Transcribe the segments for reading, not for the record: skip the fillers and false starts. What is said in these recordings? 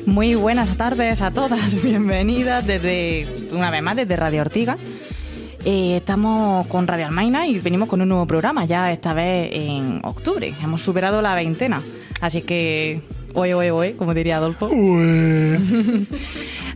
Muy buenas tardes a todas, bienvenidas una vez más desde Radio Ortiga. Estamos con Radio Almaina y venimos con un nuevo programa, ya esta vez en octubre. Hemos superado la 20ª, así que oe, como diría Adolfo.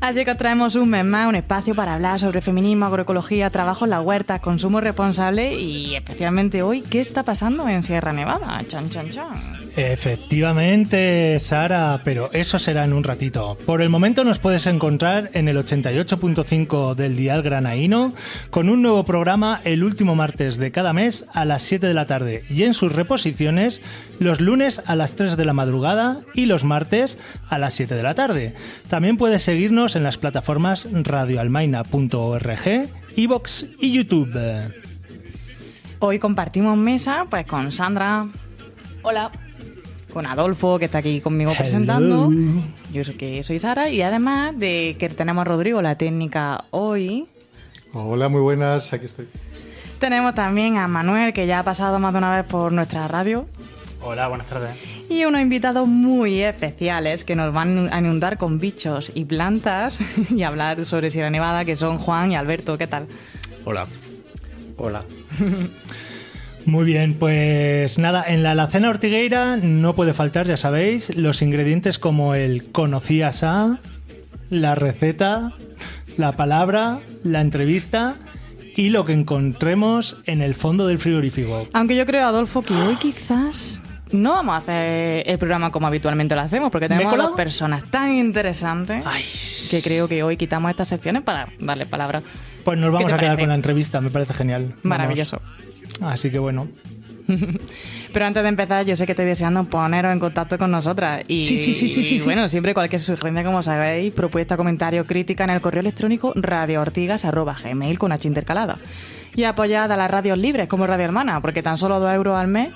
Así que os traemos un mes más, un espacio para hablar sobre feminismo, agroecología, trabajo en las huertas, consumo responsable y especialmente hoy, ¿qué está pasando en Sierra Nevada? Chan, chan, chan. Efectivamente, Sara, pero eso será en un ratito. Por el momento nos puedes encontrar en el 88.5 del dial granaíno con un nuevo programa el último martes de cada mes a las 7 de la tarde y en sus reposiciones los lunes a las 3 de la madrugada y los martes a las 7 de la tarde. También puedes seguirnos en las plataformas radioalmaina.org, iVoox y YouTube. Hoy compartimos mesa pues con Sandra. Hola. Con Adolfo, que está aquí conmigo presentando. Yo soy Sara y además de que tenemos a Rodrigo, la técnica hoy. Hola, muy buenas, aquí estoy. Tenemos también a Manuel, que ya ha pasado más de una vez por nuestra radio. Hola, buenas tardes. Y unos invitados muy especiales que nos van a inundar con bichos y plantas y hablar sobre Sierra Nevada, que son Juan y Alberto. ¿Qué tal? Hola. Hola. Muy bien, pues nada, en la alacena ortigueira no puede faltar, ya sabéis, los ingredientes como el conocías a, la receta, la palabra, la entrevista y lo que encontremos en el fondo del frigorífico. Aunque yo creo, Adolfo, que hoy quizás no vamos a hacer el programa como habitualmente lo hacemos, porque tenemos a dos personas tan interesantes que creo que hoy quitamos estas secciones para darle palabra. Pues nos vamos a quedar con la entrevista, me parece genial. Maravilloso. Así que bueno. Pero antes de empezar, yo sé que estoy deseando poneros en contacto con nosotras. Y bueno, siempre cualquier sugerencia, como sabéis, propuesta, comentario, crítica en el correo electrónico radioortigas@gmail con H intercalada. Y apoyad a las radios libres como Radio Hermana, porque tan solo 2 euros al mes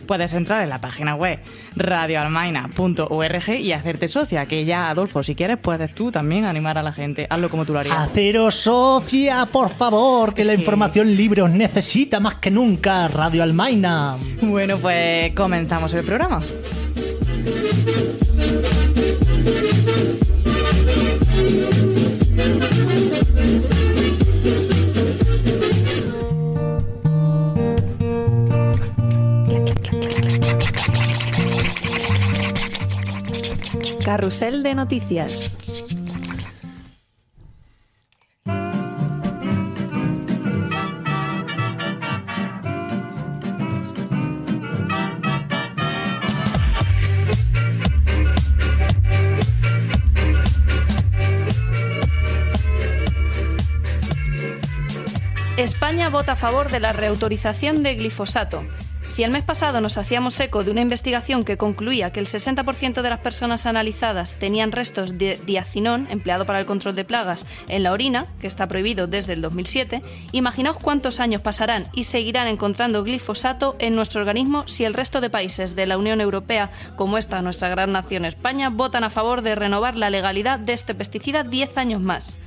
puedes entrar en la página web radioalmaina.org y hacerte socia, que ya, Adolfo, si quieres, puedes tú también animar a la gente. Hazlo como tú lo harías. Haceros socia, por favor, que la información libre os necesita más que nunca, Radio Almaina. Bueno, pues comenzamos el programa. Carrusel de noticias. España vota a favor de la reautorización de glifosato. Si el mes pasado nos hacíamos eco de una investigación que concluía que el 60% de las personas analizadas tenían restos de diacinón, empleado para el control de plagas, en la orina, que está prohibido desde el 2007, imaginaos cuántos años pasarán y seguirán encontrando glifosato en nuestro organismo si el resto de países de la Unión Europea, como esta nuestra gran nación España, votan a favor de renovar la legalidad de este pesticida 10 años más.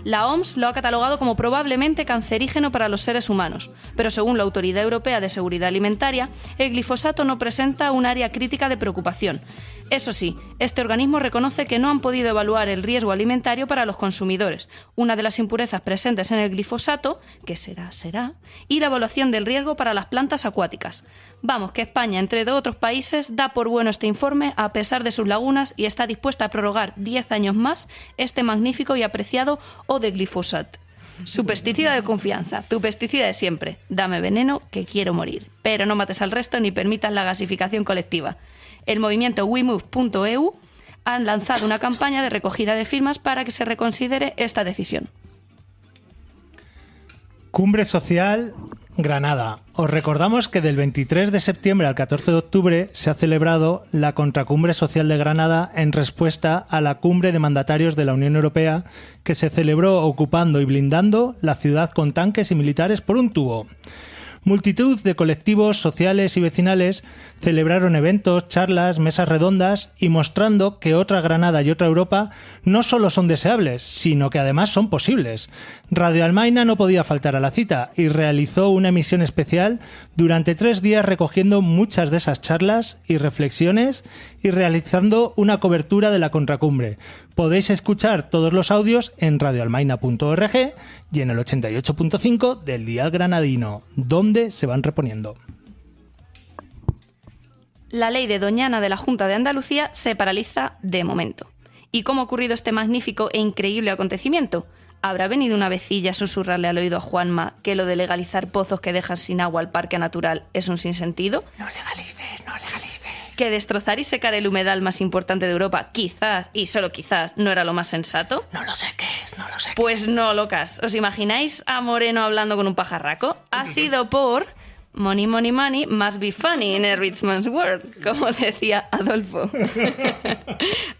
La OMS lo ha catalogado como probablemente cancerígeno para los seres humanos, pero según la Autoridad Europea de Seguridad Alimentaria, el glifosato no presenta un área crítica de preocupación. Eso sí, este organismo reconoce que no han podido evaluar el riesgo alimentario para los consumidores, una de las impurezas presentes en el glifosato, que será, y la evaluación del riesgo para las plantas acuáticas. Vamos, que España, entre otros países, da por bueno este informe a pesar de sus lagunas y está dispuesta a prorrogar 10 años más este magnífico y apreciado O de glifosato. Su pesticida de confianza, tu pesticida de siempre. Dame veneno que quiero morir, pero no mates al resto ni permitas la gasificación colectiva. El movimiento WeMove.eu han lanzado una campaña de recogida de firmas para que se reconsidere esta decisión. Cumbre Social Granada. Os recordamos que del 23 de septiembre al 14 de octubre se ha celebrado la Contracumbre Social de Granada en respuesta a la Cumbre de Mandatarios de la Unión Europea que se celebró ocupando y blindando la ciudad con tanques y militares por un tubo. Multitud de colectivos sociales y vecinales celebraron eventos, charlas, mesas redondas y mostrando que otra Granada y otra Europa no solo son deseables, sino que además son posibles. Radio Almaina no podía faltar a la cita y realizó una emisión especial durante 3 días recogiendo muchas de esas charlas y reflexiones y realizando una cobertura de la contracumbre. Podéis escuchar todos los audios en radioalmaina.org y en el 88.5 del dial granadino, donde se van reponiendo. La ley de Doñana de la Junta de Andalucía se paraliza de momento. ¿Y cómo ha ocurrido este magnífico e increíble acontecimiento? ¿Habrá venido una vecilla a susurrarle al oído a Juanma que lo de legalizar pozos que dejan sin agua al parque natural es un sinsentido? No legalices. ¿Que destrozar y secar el humedal más importante de Europa, quizás, y solo quizás, no era lo más sensato? No lo sé qué es. Pues no, locas. ¿Os imagináis a Moreno hablando con un pajarraco? Ha sido por... Money, money, money must be funny in a rich man's world, como decía Adolfo.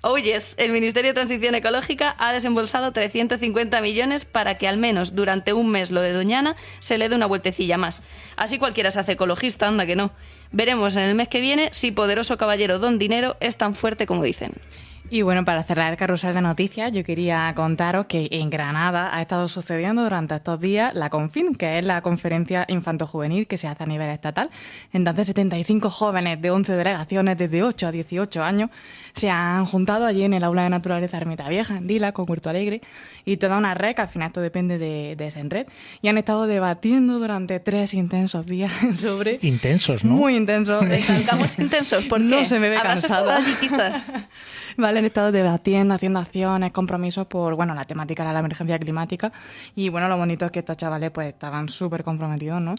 Oh yes, el Ministerio de Transición Ecológica ha desembolsado 350 millones para que al menos durante un mes lo de Doñana se le dé una vueltecilla más. Así cualquiera se hace ecologista, anda que no. Veremos en el mes que viene si poderoso caballero Don Dinero es tan fuerte como dicen. Y bueno, para cerrar el carrusel de noticias, yo quería contaros que en Granada ha estado sucediendo durante estos días la CONFIN, que es la conferencia infanto-juvenil que se hace a nivel estatal. Entonces, 75 jóvenes de 11 delegaciones, desde 8 a 18 años, se han juntado allí en el Aula de Naturaleza Ermita Vieja, en Dila, con Huerto Alegre, y toda una red, que al final esto depende de Senred, y han estado debatiendo durante 3 intensos días sobre... Intensos, ¿no? Muy intensos. Recalcamos intensos, ¿por qué? No se me ve ¿Habrás cansada. estado allí, quizás? Vale, han estado debatiendo, haciendo acciones, compromisos por, bueno, la temática era la emergencia climática y, bueno, lo bonito es que estos chavales pues estaban súper comprometidos, ¿no?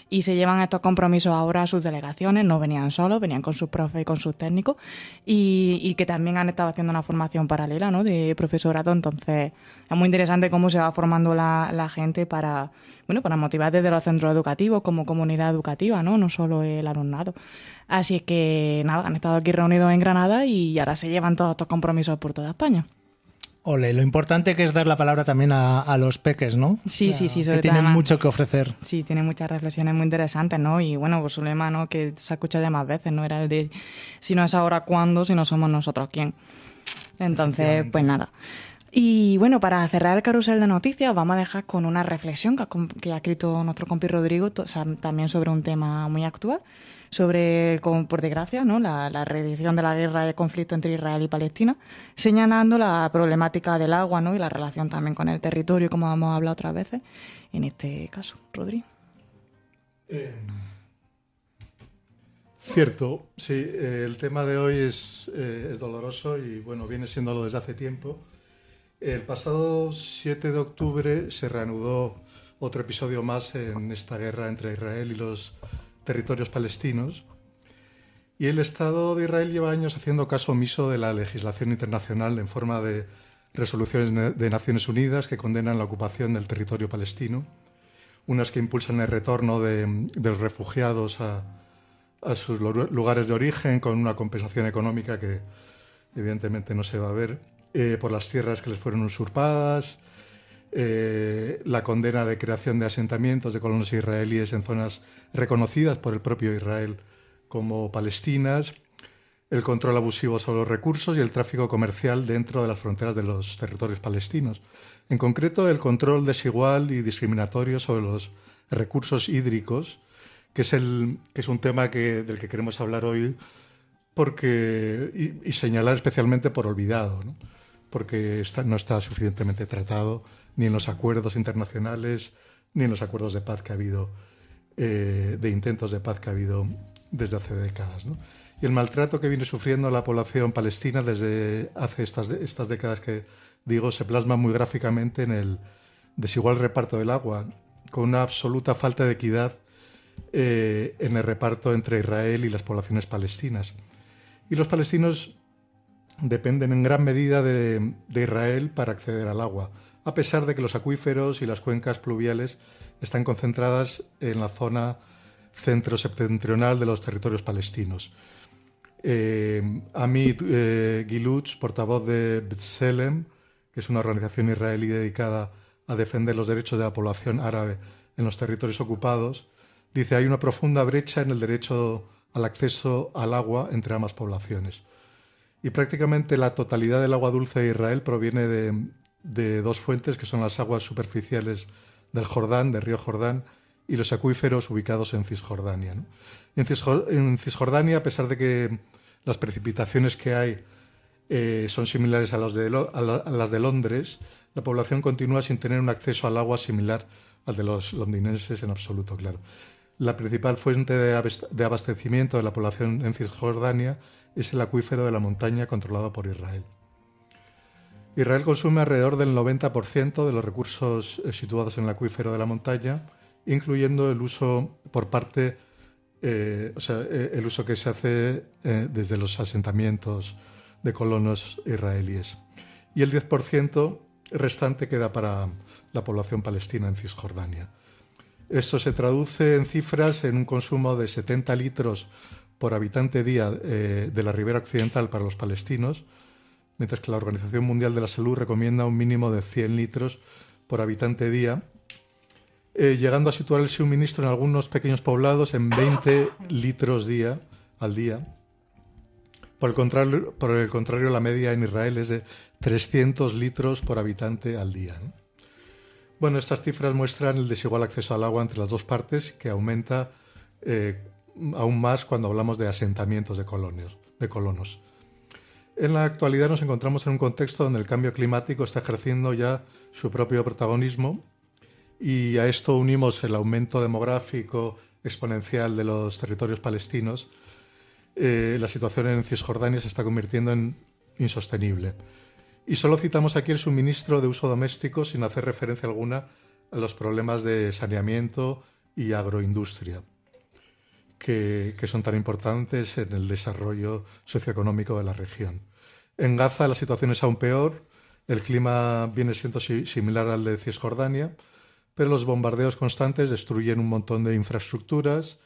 Y se llevan estos compromisos ahora a sus delegaciones, no venían solos, venían con sus profes y con sus técnicos y que también han estado haciendo una formación paralela, ¿no? De profesorado, entonces es muy interesante cómo se va formando la gente para, bueno, para motivar desde los centros educativos como comunidad educativa, ¿no? No solo el alumnado. Así es que, nada, han estado aquí reunidos en Granada y ahora se llevan todos estos compromisos por toda España. Ole, lo importante que es dar la palabra también a los peques, ¿no? Sí, sobre que todo. Tienen mucho que ofrecer. Sí, tienen muchas reflexiones muy interesantes, ¿no? Y bueno, por su lema, ¿no? Que se ha escuchado ya más veces, ¿no? Era el de si no es ahora, ¿cuándo? Si no somos nosotros, ¿quién? Entonces, pues nada. Y bueno, para cerrar el carrusel de noticias, vamos a dejar con una reflexión que ha escrito nuestro compi Rodrigo, también sobre un tema muy actual, sobre, por desgracia, ¿no? la reedición de la guerra y el conflicto entre Israel y Palestina, señalando la problemática del agua, ¿no? Y la relación también con el territorio, como hemos hablado otras veces, en este caso. Rodrigo. Cierto, sí, el tema de hoy es doloroso y bueno, viene siéndolo desde hace tiempo. El pasado 7 de octubre se reanudó otro episodio más en esta guerra entre Israel y los territorios palestinos. Y el Estado de Israel lleva años haciendo caso omiso de la legislación internacional en forma de resoluciones de Naciones Unidas que condenan la ocupación del territorio palestino, unas que impulsan el retorno de los refugiados a sus lugares de origen con una compensación económica que evidentemente no se va a ver, por las tierras que les fueron usurpadas, la condena de creación de asentamientos de colonos israelíes en zonas reconocidas por el propio Israel como palestinas, el control abusivo sobre los recursos y el tráfico comercial dentro de las fronteras de los territorios palestinos. En concreto, el control desigual y discriminatorio sobre los recursos hídricos, que es un tema del que queremos hablar hoy y señalar especialmente por olvidado, ¿no? Porque no está suficientemente tratado ni en los acuerdos internacionales ni en los acuerdos de paz que ha habido, de intentos de paz que ha habido desde hace décadas, ¿no? Y el maltrato que viene sufriendo la población palestina desde hace estas décadas que digo se plasma muy gráficamente en el desigual reparto del agua, con una absoluta falta de equidad en el reparto entre Israel y las poblaciones palestinas. Y los palestinos dependen en gran medida de Israel para acceder al agua, a pesar de que los acuíferos y las cuencas pluviales están concentradas en la zona centro-septentrional de los territorios palestinos. Amit Gilutz, portavoz de B'Tselem, que es una organización israelí dedicada a defender los derechos de la población árabe en los territorios ocupados, dice: hay una profunda brecha en el derecho al acceso al agua entre ambas poblaciones. Y prácticamente la totalidad del agua dulce de Israel proviene de dos fuentes, que son las aguas superficiales del Jordán, del río Jordán, y los acuíferos ubicados en Cisjordania, ¿no? En Cisjordania, a pesar de que las precipitaciones que hay son similares a las de Londres, la población continúa sin tener un acceso al agua similar al de los londinenses en absoluto, claro. La principal fuente de abastecimiento de la población en Cisjordania es el acuífero de la montaña controlado por Israel. Israel consume alrededor del 90% de los recursos situados en el acuífero de la montaña, incluyendo el uso por parte, el uso que se hace desde los asentamientos de colonos israelíes. Y el 10% restante queda para la población palestina en Cisjordania. Esto se traduce en cifras en un consumo de 70 litros por habitante día de la ribera occidental para los palestinos, mientras que la Organización Mundial de la Salud recomienda un mínimo de 100 litros por habitante día, llegando a situar el suministro en algunos pequeños poblados en 20 litros al día. Por el contrario, la media en Israel es de 300 litros por habitante al día, ¿no? Bueno, estas cifras muestran el desigual acceso al agua entre las dos partes, que aumenta aún más cuando hablamos de asentamientos de colonos. En la actualidad nos encontramos en un contexto donde el cambio climático está ejerciendo ya su propio protagonismo, y a esto unimos el aumento demográfico exponencial de los territorios palestinos. La situación en Cisjordania se está convirtiendo en insostenible. Y solo citamos aquí el suministro de uso doméstico sin hacer referencia alguna a los problemas de saneamiento y agroindustria, que son tan importantes en el desarrollo socioeconómico de la región. En Gaza la situación es aún peor, el clima viene siendo similar al de Cisjordania, pero los bombardeos constantes destruyen un montón de infraestructuras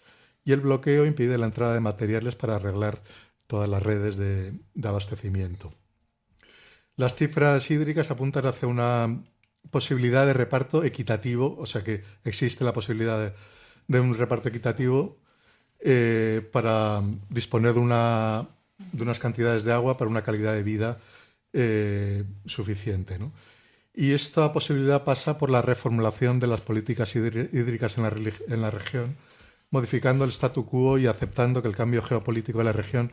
y el bloqueo impide la entrada de materiales para arreglar todas las redes de abastecimiento. Las cifras hídricas apuntan hacia una posibilidad de reparto equitativo, o sea que existe la posibilidad de un reparto equitativo para disponer de unas cantidades de agua para una calidad de vida suficiente, ¿no? Y esta posibilidad pasa por la reformulación de las políticas hídricas en la región, modificando el statu quo y aceptando que el cambio geopolítico de la región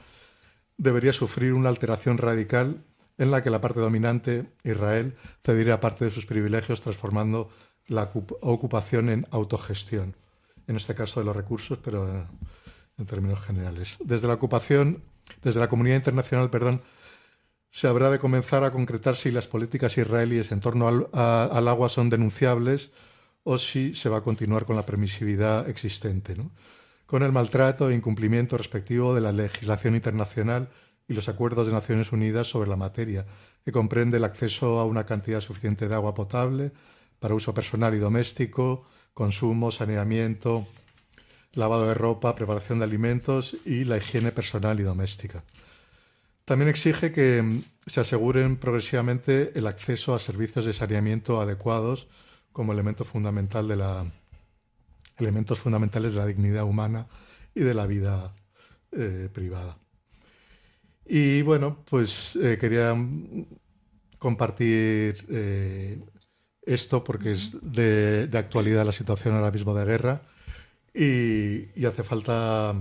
debería sufrir una alteración radical en la que la parte dominante, Israel, cediera parte de sus privilegios, transformando la ocupación en autogestión, en este caso de los recursos, pero en términos generales. Desde la comunidad internacional, se habrá de comenzar a concretar si las políticas israelíes en torno al agua son denunciables o si se va a continuar con la permisividad existente, ¿no? Con el maltrato e incumplimiento respectivo de la legislación internacional y los acuerdos de Naciones Unidas sobre la materia, que comprende el acceso a una cantidad suficiente de agua potable para uso personal y doméstico, consumo, saneamiento, lavado de ropa, preparación de alimentos y la higiene personal y doméstica. También exige que se aseguren progresivamente el acceso a servicios de saneamiento adecuados como elementos fundamentales de la dignidad humana y de la vida privada. Y bueno, pues quería compartir esto porque es de actualidad la situación ahora mismo de guerra y hace falta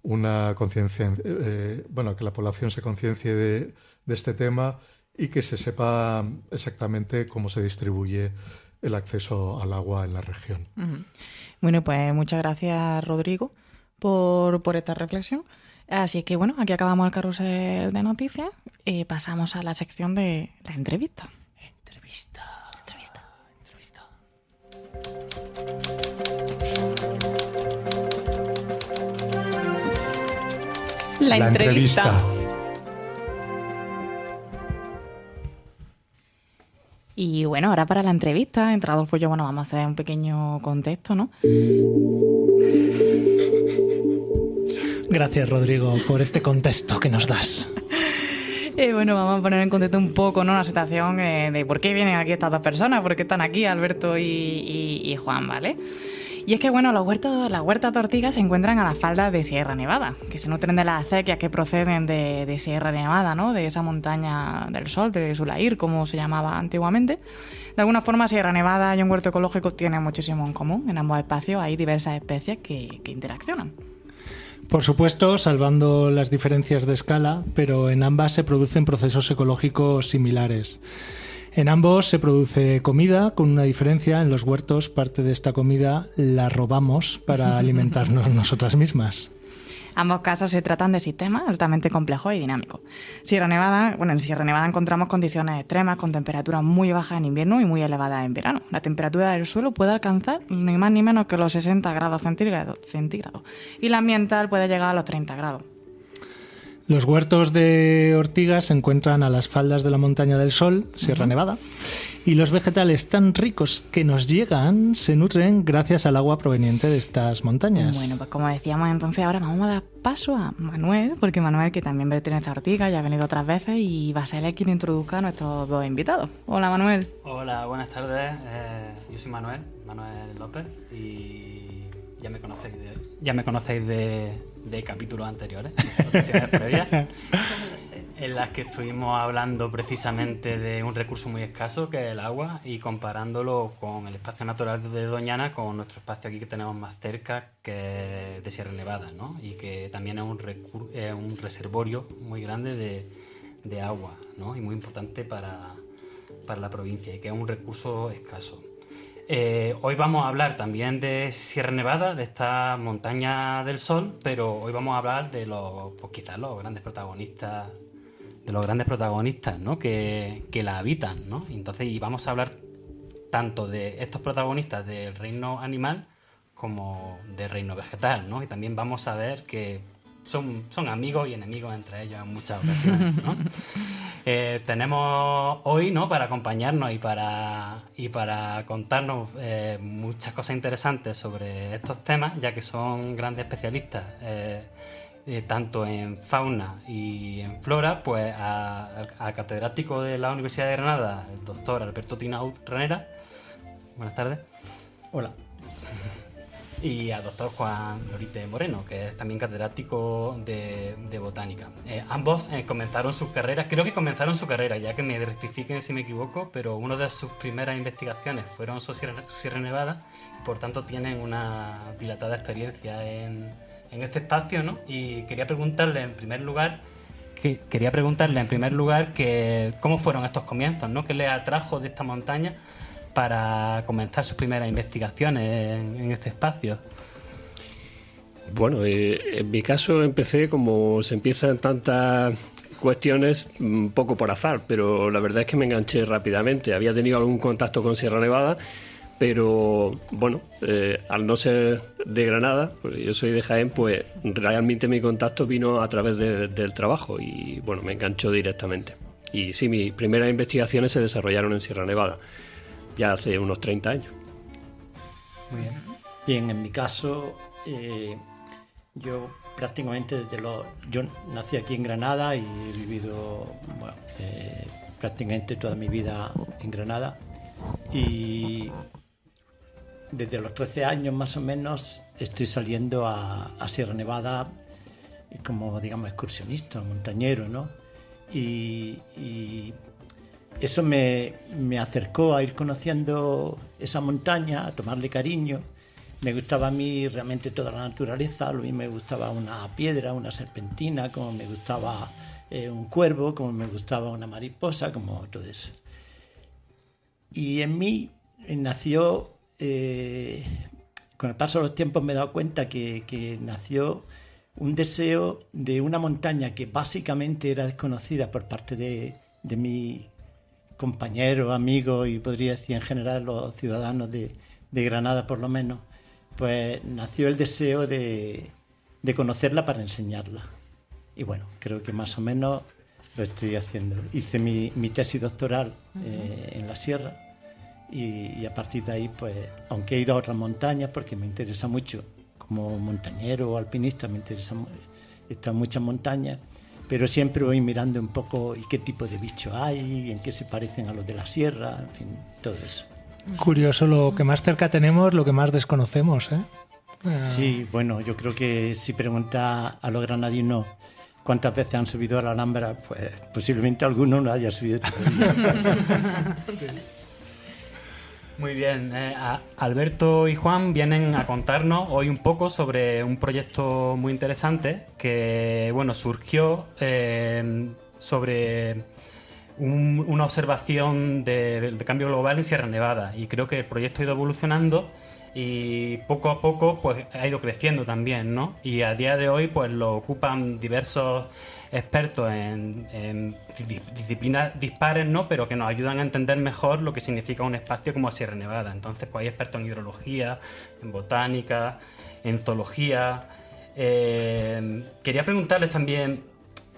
una conciencia, que la población se conciencie de este tema y que se sepa exactamente cómo se distribuye el acceso al agua en la región. Uh-huh. Bueno, pues muchas gracias, Rodrigo, por esta reflexión. Así que bueno, aquí acabamos el carrusel de noticias y pasamos a la sección de la entrevista. La entrevista. Y bueno, ahora para la entrevista, entre Adolfo y yo, bueno, vamos a hacer un pequeño contexto, ¿no? Gracias, Rodrigo, por este contexto que nos das. Bueno, vamos a poner en contexto un poco, ¿no? La situación de por qué vienen aquí estas dos personas, por qué están aquí Alberto y Juan, ¿vale? Y es que, bueno, las huertas de ortigas se encuentran a las faldas de Sierra Nevada, que se nutren de las acequias que proceden de Sierra Nevada, ¿no? De esa montaña del sol, de Sulair, como se llamaba antiguamente. De alguna forma, Sierra Nevada y un huerto ecológico tienen muchísimo en común. En ambos espacios hay diversas especies que interaccionan. Por supuesto, salvando las diferencias de escala, pero en ambas se producen procesos ecológicos similares. En ambos se produce comida, con una diferencia. En los huertos, parte de esta comida la robamos para alimentarnos nosotras mismas. Ambos casos se tratan de sistemas altamente complejos y dinámicos. En Sierra Nevada encontramos condiciones extremas con temperaturas muy bajas en invierno y muy elevadas en verano. La temperatura del suelo puede alcanzar ni más ni menos que los 60 grados centígrados y la ambiental puede llegar a los 30 grados. Los huertos de ortigas se encuentran a las faldas de la Montaña del Sol, Sierra Nevada, y los vegetales tan ricos que nos llegan se nutren gracias al agua proveniente de estas montañas. Bueno, pues como decíamos, entonces ahora vamos a dar paso a Manuel, porque Manuel, que también pertenece a Ortigas, ya ha venido otras veces y va a ser él quien introduzca a nuestros dos invitados. Hola, Manuel. Hola, buenas tardes. Yo soy Manuel López, y ya me conocéis de capítulos anteriores, ocasiones previas, en las que estuvimos hablando precisamente de un recurso muy escaso que es el agua, y comparándolo con el espacio natural de Doñana, con nuestro espacio aquí que tenemos más cerca, que es de Sierra Nevada, ¿no? Y que también es un reservorio muy grande de agua, ¿no? Y muy importante para la provincia, y que es un recurso escaso. Hoy vamos a hablar también de Sierra Nevada, de esta montaña del sol, pero hoy vamos a hablar de quizás los grandes protagonistas, ¿no? que la habitan, ¿no? Y vamos a hablar tanto de estos protagonistas del reino animal como del reino vegetal, ¿no? Y también vamos a ver que son amigos y enemigos entre ellos en muchas ocasiones, ¿no? Tenemos hoy, ¿no?, para acompañarnos y para contarnos muchas cosas interesantes sobre estos temas, ya que son grandes especialistas tanto en fauna y en flora, pues a catedrático de la Universidad de Granada, el doctor Alberto Tinaud Ranera. Buenas tardes. Hola. Y al doctor Juan Lorite Moreno, que es también catedrático de botánica. Ambos comenzaron sus carreras, ya que me rectifiquen si me equivoco, pero una de sus primeras investigaciones fueron Sierra Nevada, y por tanto tienen una dilatada experiencia en este espacio, ¿no? Y quería preguntarle en primer lugar que cómo fueron estos comienzos, ¿no? ¿Qué les atrajo de esta montaña para comenzar sus primeras investigaciones en este espacio? Bueno, en mi caso empecé, como se empiezan tantas cuestiones, un poco por azar, pero la verdad es que me enganché rápidamente. Había tenido algún contacto con Sierra Nevada, pero bueno, al no ser de Granada, porque yo soy de Jaén, pues realmente mi contacto vino a través del trabajo y bueno, me enganchó directamente. Y sí, mis primeras investigaciones se desarrollaron en Sierra Nevada, ya hace unos 30 años. Muy bien. Bien, en mi caso, yo prácticamente yo nací aquí en Granada y he vivido prácticamente toda mi vida en Granada, y desde los 13 años más o menos estoy saliendo a Sierra Nevada como, digamos, excursionista, montañero, ¿no? Y eso me acercó a ir conociendo esa montaña, a tomarle cariño. Me gustaba a mí realmente toda la naturaleza. A mí me gustaba una piedra, una serpentina, como me gustaba un cuervo, como me gustaba una mariposa, como todo eso. Y en mí nació, con el paso de los tiempos me he dado cuenta que nació un deseo de una montaña que básicamente era desconocida por parte de mi compañeros, amigos y podría decir en general los ciudadanos de Granada por lo menos. Pues nació el deseo de conocerla para enseñarla. Y bueno, creo que más o menos lo estoy haciendo. Hice mi tesis doctoral en la sierra y a partir de ahí, pues, aunque he ido a otras montañas, porque me interesa mucho, como montañero o alpinista, me interesa estar en muchas montañas, pero siempre voy mirando un poco y qué tipo de bichos hay, en qué se parecen a los de la sierra, en fin, todo eso. Curioso, lo que más cerca tenemos, lo que más desconocemos, ¿eh? Sí, bueno, yo creo que si pregunta a los granadinos cuántas veces han subido a la Alhambra, pues posiblemente alguno no haya subido todavía. Muy bien, Alberto y Juan vienen a contarnos hoy un poco sobre un proyecto muy interesante que, bueno, surgió sobre una observación de cambio global en Sierra Nevada, y creo que el proyecto ha ido evolucionando y poco a poco pues ha ido creciendo también, ¿no? Y a día de hoy pues lo ocupan diversos expertos en disciplinas dispares, ¿no? Pero que nos ayudan a entender mejor lo que significa un espacio como Sierra Nevada. Entonces pues hay expertos en hidrología, en botánica, en zoología. Quería preguntarles también,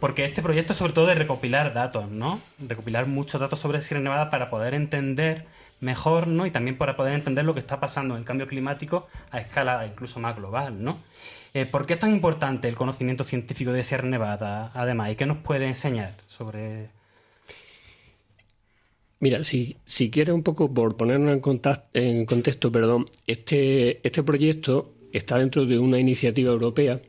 porque este proyecto es sobre todo de recopilar datos, ¿no? Recopilar muchos datos sobre Sierra Nevada para poder entender mejor, ¿no? Y también para poder entender lo que está pasando en el cambio climático a escala incluso más global, ¿no? ¿Por qué es tan importante el conocimiento científico de Sierra Nevada, además? ¿Y qué nos puede enseñar sobre...? Mira, si quieres un poco, por ponernos en contexto, este proyecto está dentro de una iniciativa europea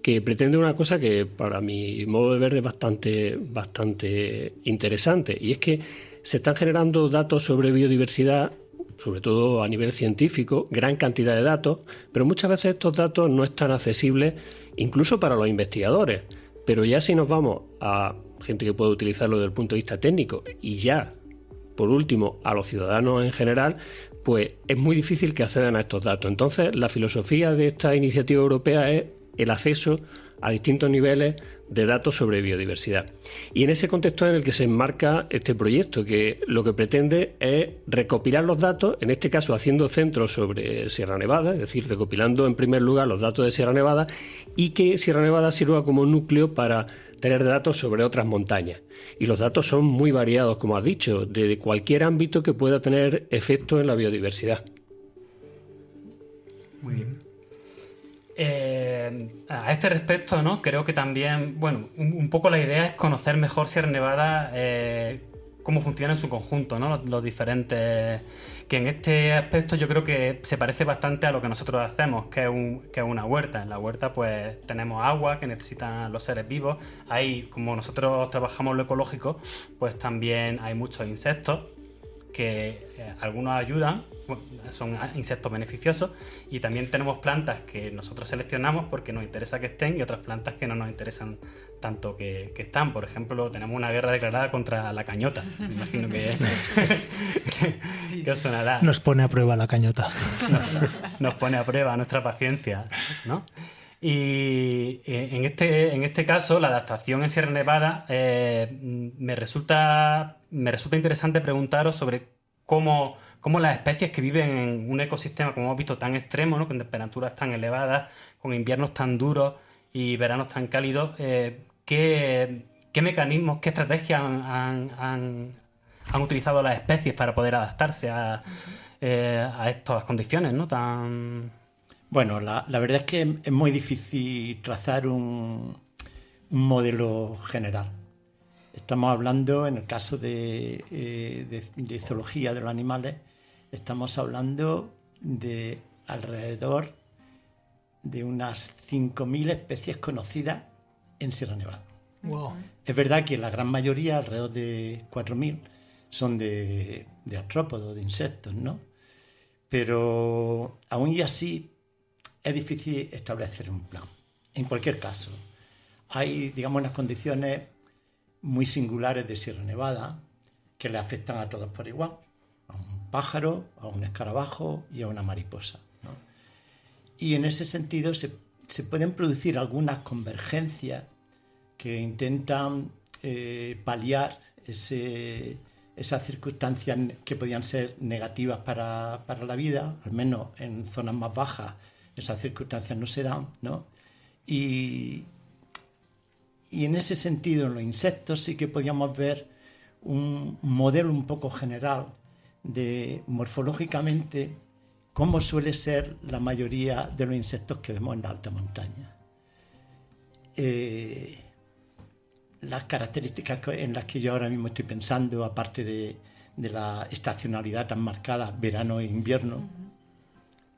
que pretende una cosa que, para mi modo de ver, es bastante interesante, y es que se están generando datos sobre biodiversidad, sobre todo a nivel científico, gran cantidad de datos, pero muchas veces estos datos no están accesibles incluso para los investigadores. Pero ya si nos vamos a gente que puede utilizarlo desde el punto de vista técnico y ya, por último, a los ciudadanos en general, pues es muy difícil que accedan a estos datos. Entonces, la filosofía de esta iniciativa europea es el acceso a distintos niveles de datos sobre biodiversidad. Y en ese contexto en el que se enmarca este proyecto, que lo que pretende es recopilar los datos, en este caso haciendo centros sobre Sierra Nevada, es decir, recopilando en primer lugar los datos de Sierra Nevada, y que Sierra Nevada sirva como núcleo para tener datos sobre otras montañas. Y los datos son muy variados, como has dicho, de cualquier ámbito que pueda tener efecto en la biodiversidad. Muy bien. A este respecto, ¿no? Creo que también, bueno, un poco la idea es conocer mejor Sierra Nevada, cómo funciona en su conjunto, ¿no? Los diferentes... Que en este aspecto yo creo que se parece bastante a lo que nosotros hacemos, que es una huerta. En la huerta pues tenemos agua que necesitan los seres vivos. Ahí, como nosotros trabajamos lo ecológico, pues también hay muchos insectos que algunos ayudan, son insectos beneficiosos, y también tenemos plantas que nosotros seleccionamos porque nos interesa que estén y otras plantas que no nos interesan tanto que están. Por ejemplo, tenemos una guerra declarada contra la cañota. Me imagino que os sonará. Nos pone a prueba la cañota. Nos pone a prueba nuestra paciencia, ¿no? Y en este caso, la adaptación en Sierra Nevada, me resulta interesante preguntaros sobre cómo las especies que viven en un ecosistema, como hemos visto, tan extremo, ¿no? Con temperaturas tan elevadas, con inviernos tan duros y veranos tan cálidos, ¿qué mecanismos, qué estrategias han utilizado las especies para poder adaptarse a estas condiciones, ¿no? Tan... Bueno, la verdad es que es muy difícil trazar un modelo general. Estamos hablando, en el caso de zoología de los animales, estamos hablando de alrededor de unas 5.000 especies conocidas en Sierra Nevada. Wow. Es verdad que la gran mayoría, alrededor de 4.000, son de artrópodos, de insectos, ¿no? Pero aún y así es difícil establecer un plan. En cualquier caso, hay, digamos, unas condiciones muy singulares de Sierra Nevada que le afectan a todos por igual, a un pájaro, a un escarabajo y a una mariposa, ¿no? Y en ese sentido se pueden producir algunas convergencias que intentan paliar esas circunstancias que podían ser negativas para la vida, al menos en zonas más bajas esas circunstancias no se dan, ¿no? Y Y en ese sentido, en los insectos sí que podíamos ver un modelo un poco general de morfológicamente cómo suele ser la mayoría de los insectos que vemos en la alta montaña. Las características en las que yo ahora mismo estoy pensando, aparte de la estacionalidad tan marcada, verano e invierno.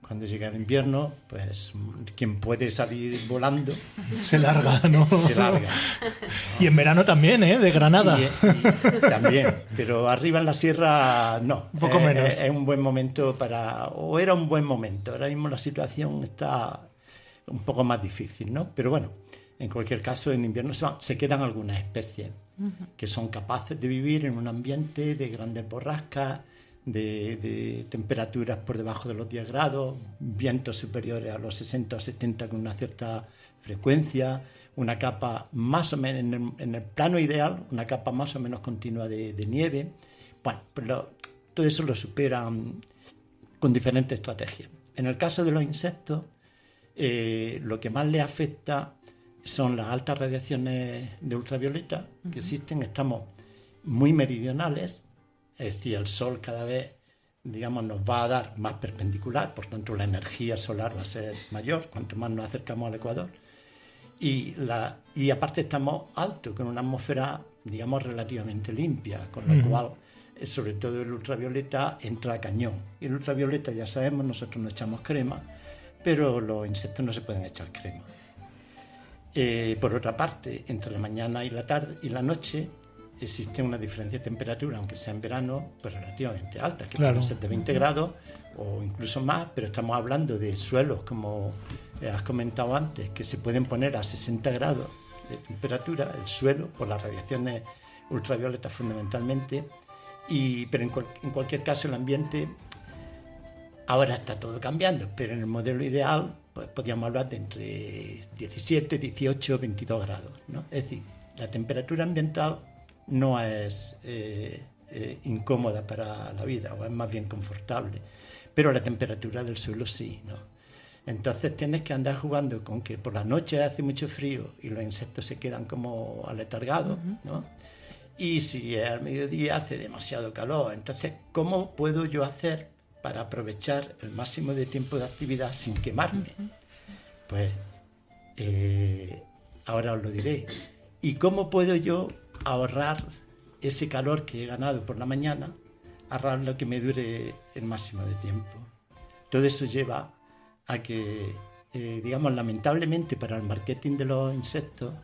Cuando llega el invierno, pues quien puede salir volando... Se larga, ¿no? Se larga. Y en verano también, ¿eh? De Granada. Y también, pero arriba en la sierra no. Un poco menos. Es un buen momento o era un buen momento. Ahora mismo la situación está un poco más difícil, ¿no? Pero bueno, en cualquier caso, en invierno se quedan algunas especies que son capaces de vivir en un ambiente de grandes borrascas, de temperaturas por debajo de los 10 grados, vientos superiores a los 60 o 70 con una cierta frecuencia, una capa más o menos, en el plano ideal, una capa más o menos continua de nieve. Bueno, pero todo eso lo superan con diferentes estrategias. En el caso de los insectos, lo que más les afecta son las altas radiaciones de ultravioleta que existen. Estamos muy meridionales, es decir, el sol cada vez, digamos, nos va a dar más perpendicular, por tanto la energía solar va a ser mayor cuanto más nos acercamos al ecuador. Y aparte estamos altos, con una atmósfera, digamos, relativamente limpia, con lo cual, sobre todo el ultravioleta, entra a cañón. Y el ultravioleta, ya sabemos, nosotros no echamos crema, pero los insectos no se pueden echar crema. Por otra parte, entre la mañana y la tarde y la noche, existe una diferencia de temperatura, aunque sea en verano, pues relativamente alta, que pueden ser de 20 grados o incluso más, pero estamos hablando de suelos, como has comentado antes, que se pueden poner a 60 grados de temperatura, el suelo, por las radiaciones ultravioletas fundamentalmente, pero en cualquier caso el ambiente ahora está todo cambiando, pero en el modelo ideal pues podríamos hablar de entre 17, 18, 22 grados, ¿no? Es decir, la temperatura ambiental no es incómoda para la vida, o es más bien confortable, pero la temperatura del suelo sí, ¿no? Entonces tienes que andar jugando con que por la noche hace mucho frío y los insectos se quedan como aletargados, ¿no? Y si al mediodía hace demasiado calor, entonces ¿cómo puedo yo hacer para aprovechar el máximo de tiempo de actividad sin quemarme? Pues ahora os lo diré. ¿Y cómo puedo yo ahorrar ese calor que he ganado por la mañana, ahorrar lo que me dure el máximo de tiempo? Todo eso lleva a que, digamos, lamentablemente para el marketing de los insectos,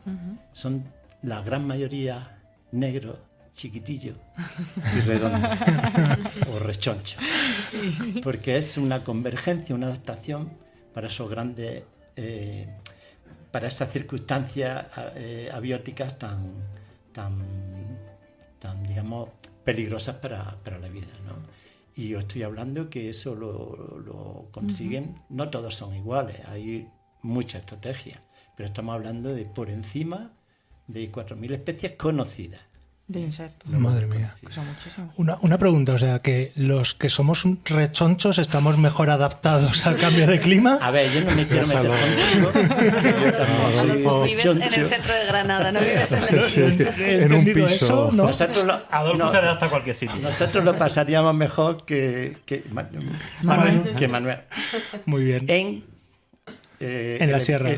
son la gran mayoría negros, chiquitillos y redondos, o rechonchos. Sí. Porque es una convergencia, una adaptación para esos grandes, para esas circunstancias abióticas tan, digamos, peligrosas para la vida, ¿no? Y yo estoy hablando que eso lo consiguen, no todos son iguales, hay muchas estrategias, pero estamos hablando de por encima de 4.000 especies conocidas. De insectos. Madre mía. Son muchísimos. Una pregunta, o sea, que los que somos rechonchos estamos mejor adaptados al cambio de clima. A ver, yo no me quiero meter contigo. Adolfo, vives en el centro de Granada, no vives en la... Sí, en un piso. Eso, ¿no? Adolfo se adapta a cualquier sitio. Nosotros lo pasaríamos mejor que Manuel. Muy bien. En la sierra.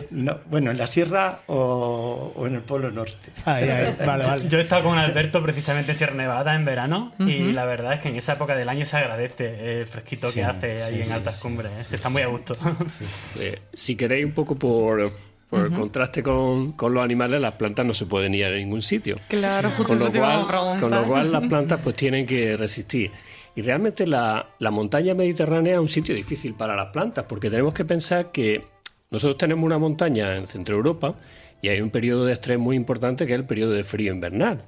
Bueno, en la sierra o en el Polo Norte. Vale. Yo he estado con Alberto precisamente en Sierra Nevada en verano y la verdad es que en esa época del año se agradece el fresquito que hace ahí en altas cumbres. Se está muy a gusto. Si queréis un poco por el contraste con los animales, las plantas no se pueden ir a ningún sitio. Claro, justo eso te iba a preguntar. Con lo cual las plantas pues tienen que resistir. Y realmente la montaña mediterránea es un sitio difícil para las plantas, porque tenemos que pensar que nosotros tenemos una montaña en Centro Europa y hay un periodo de estrés muy importante que es el periodo de frío invernal.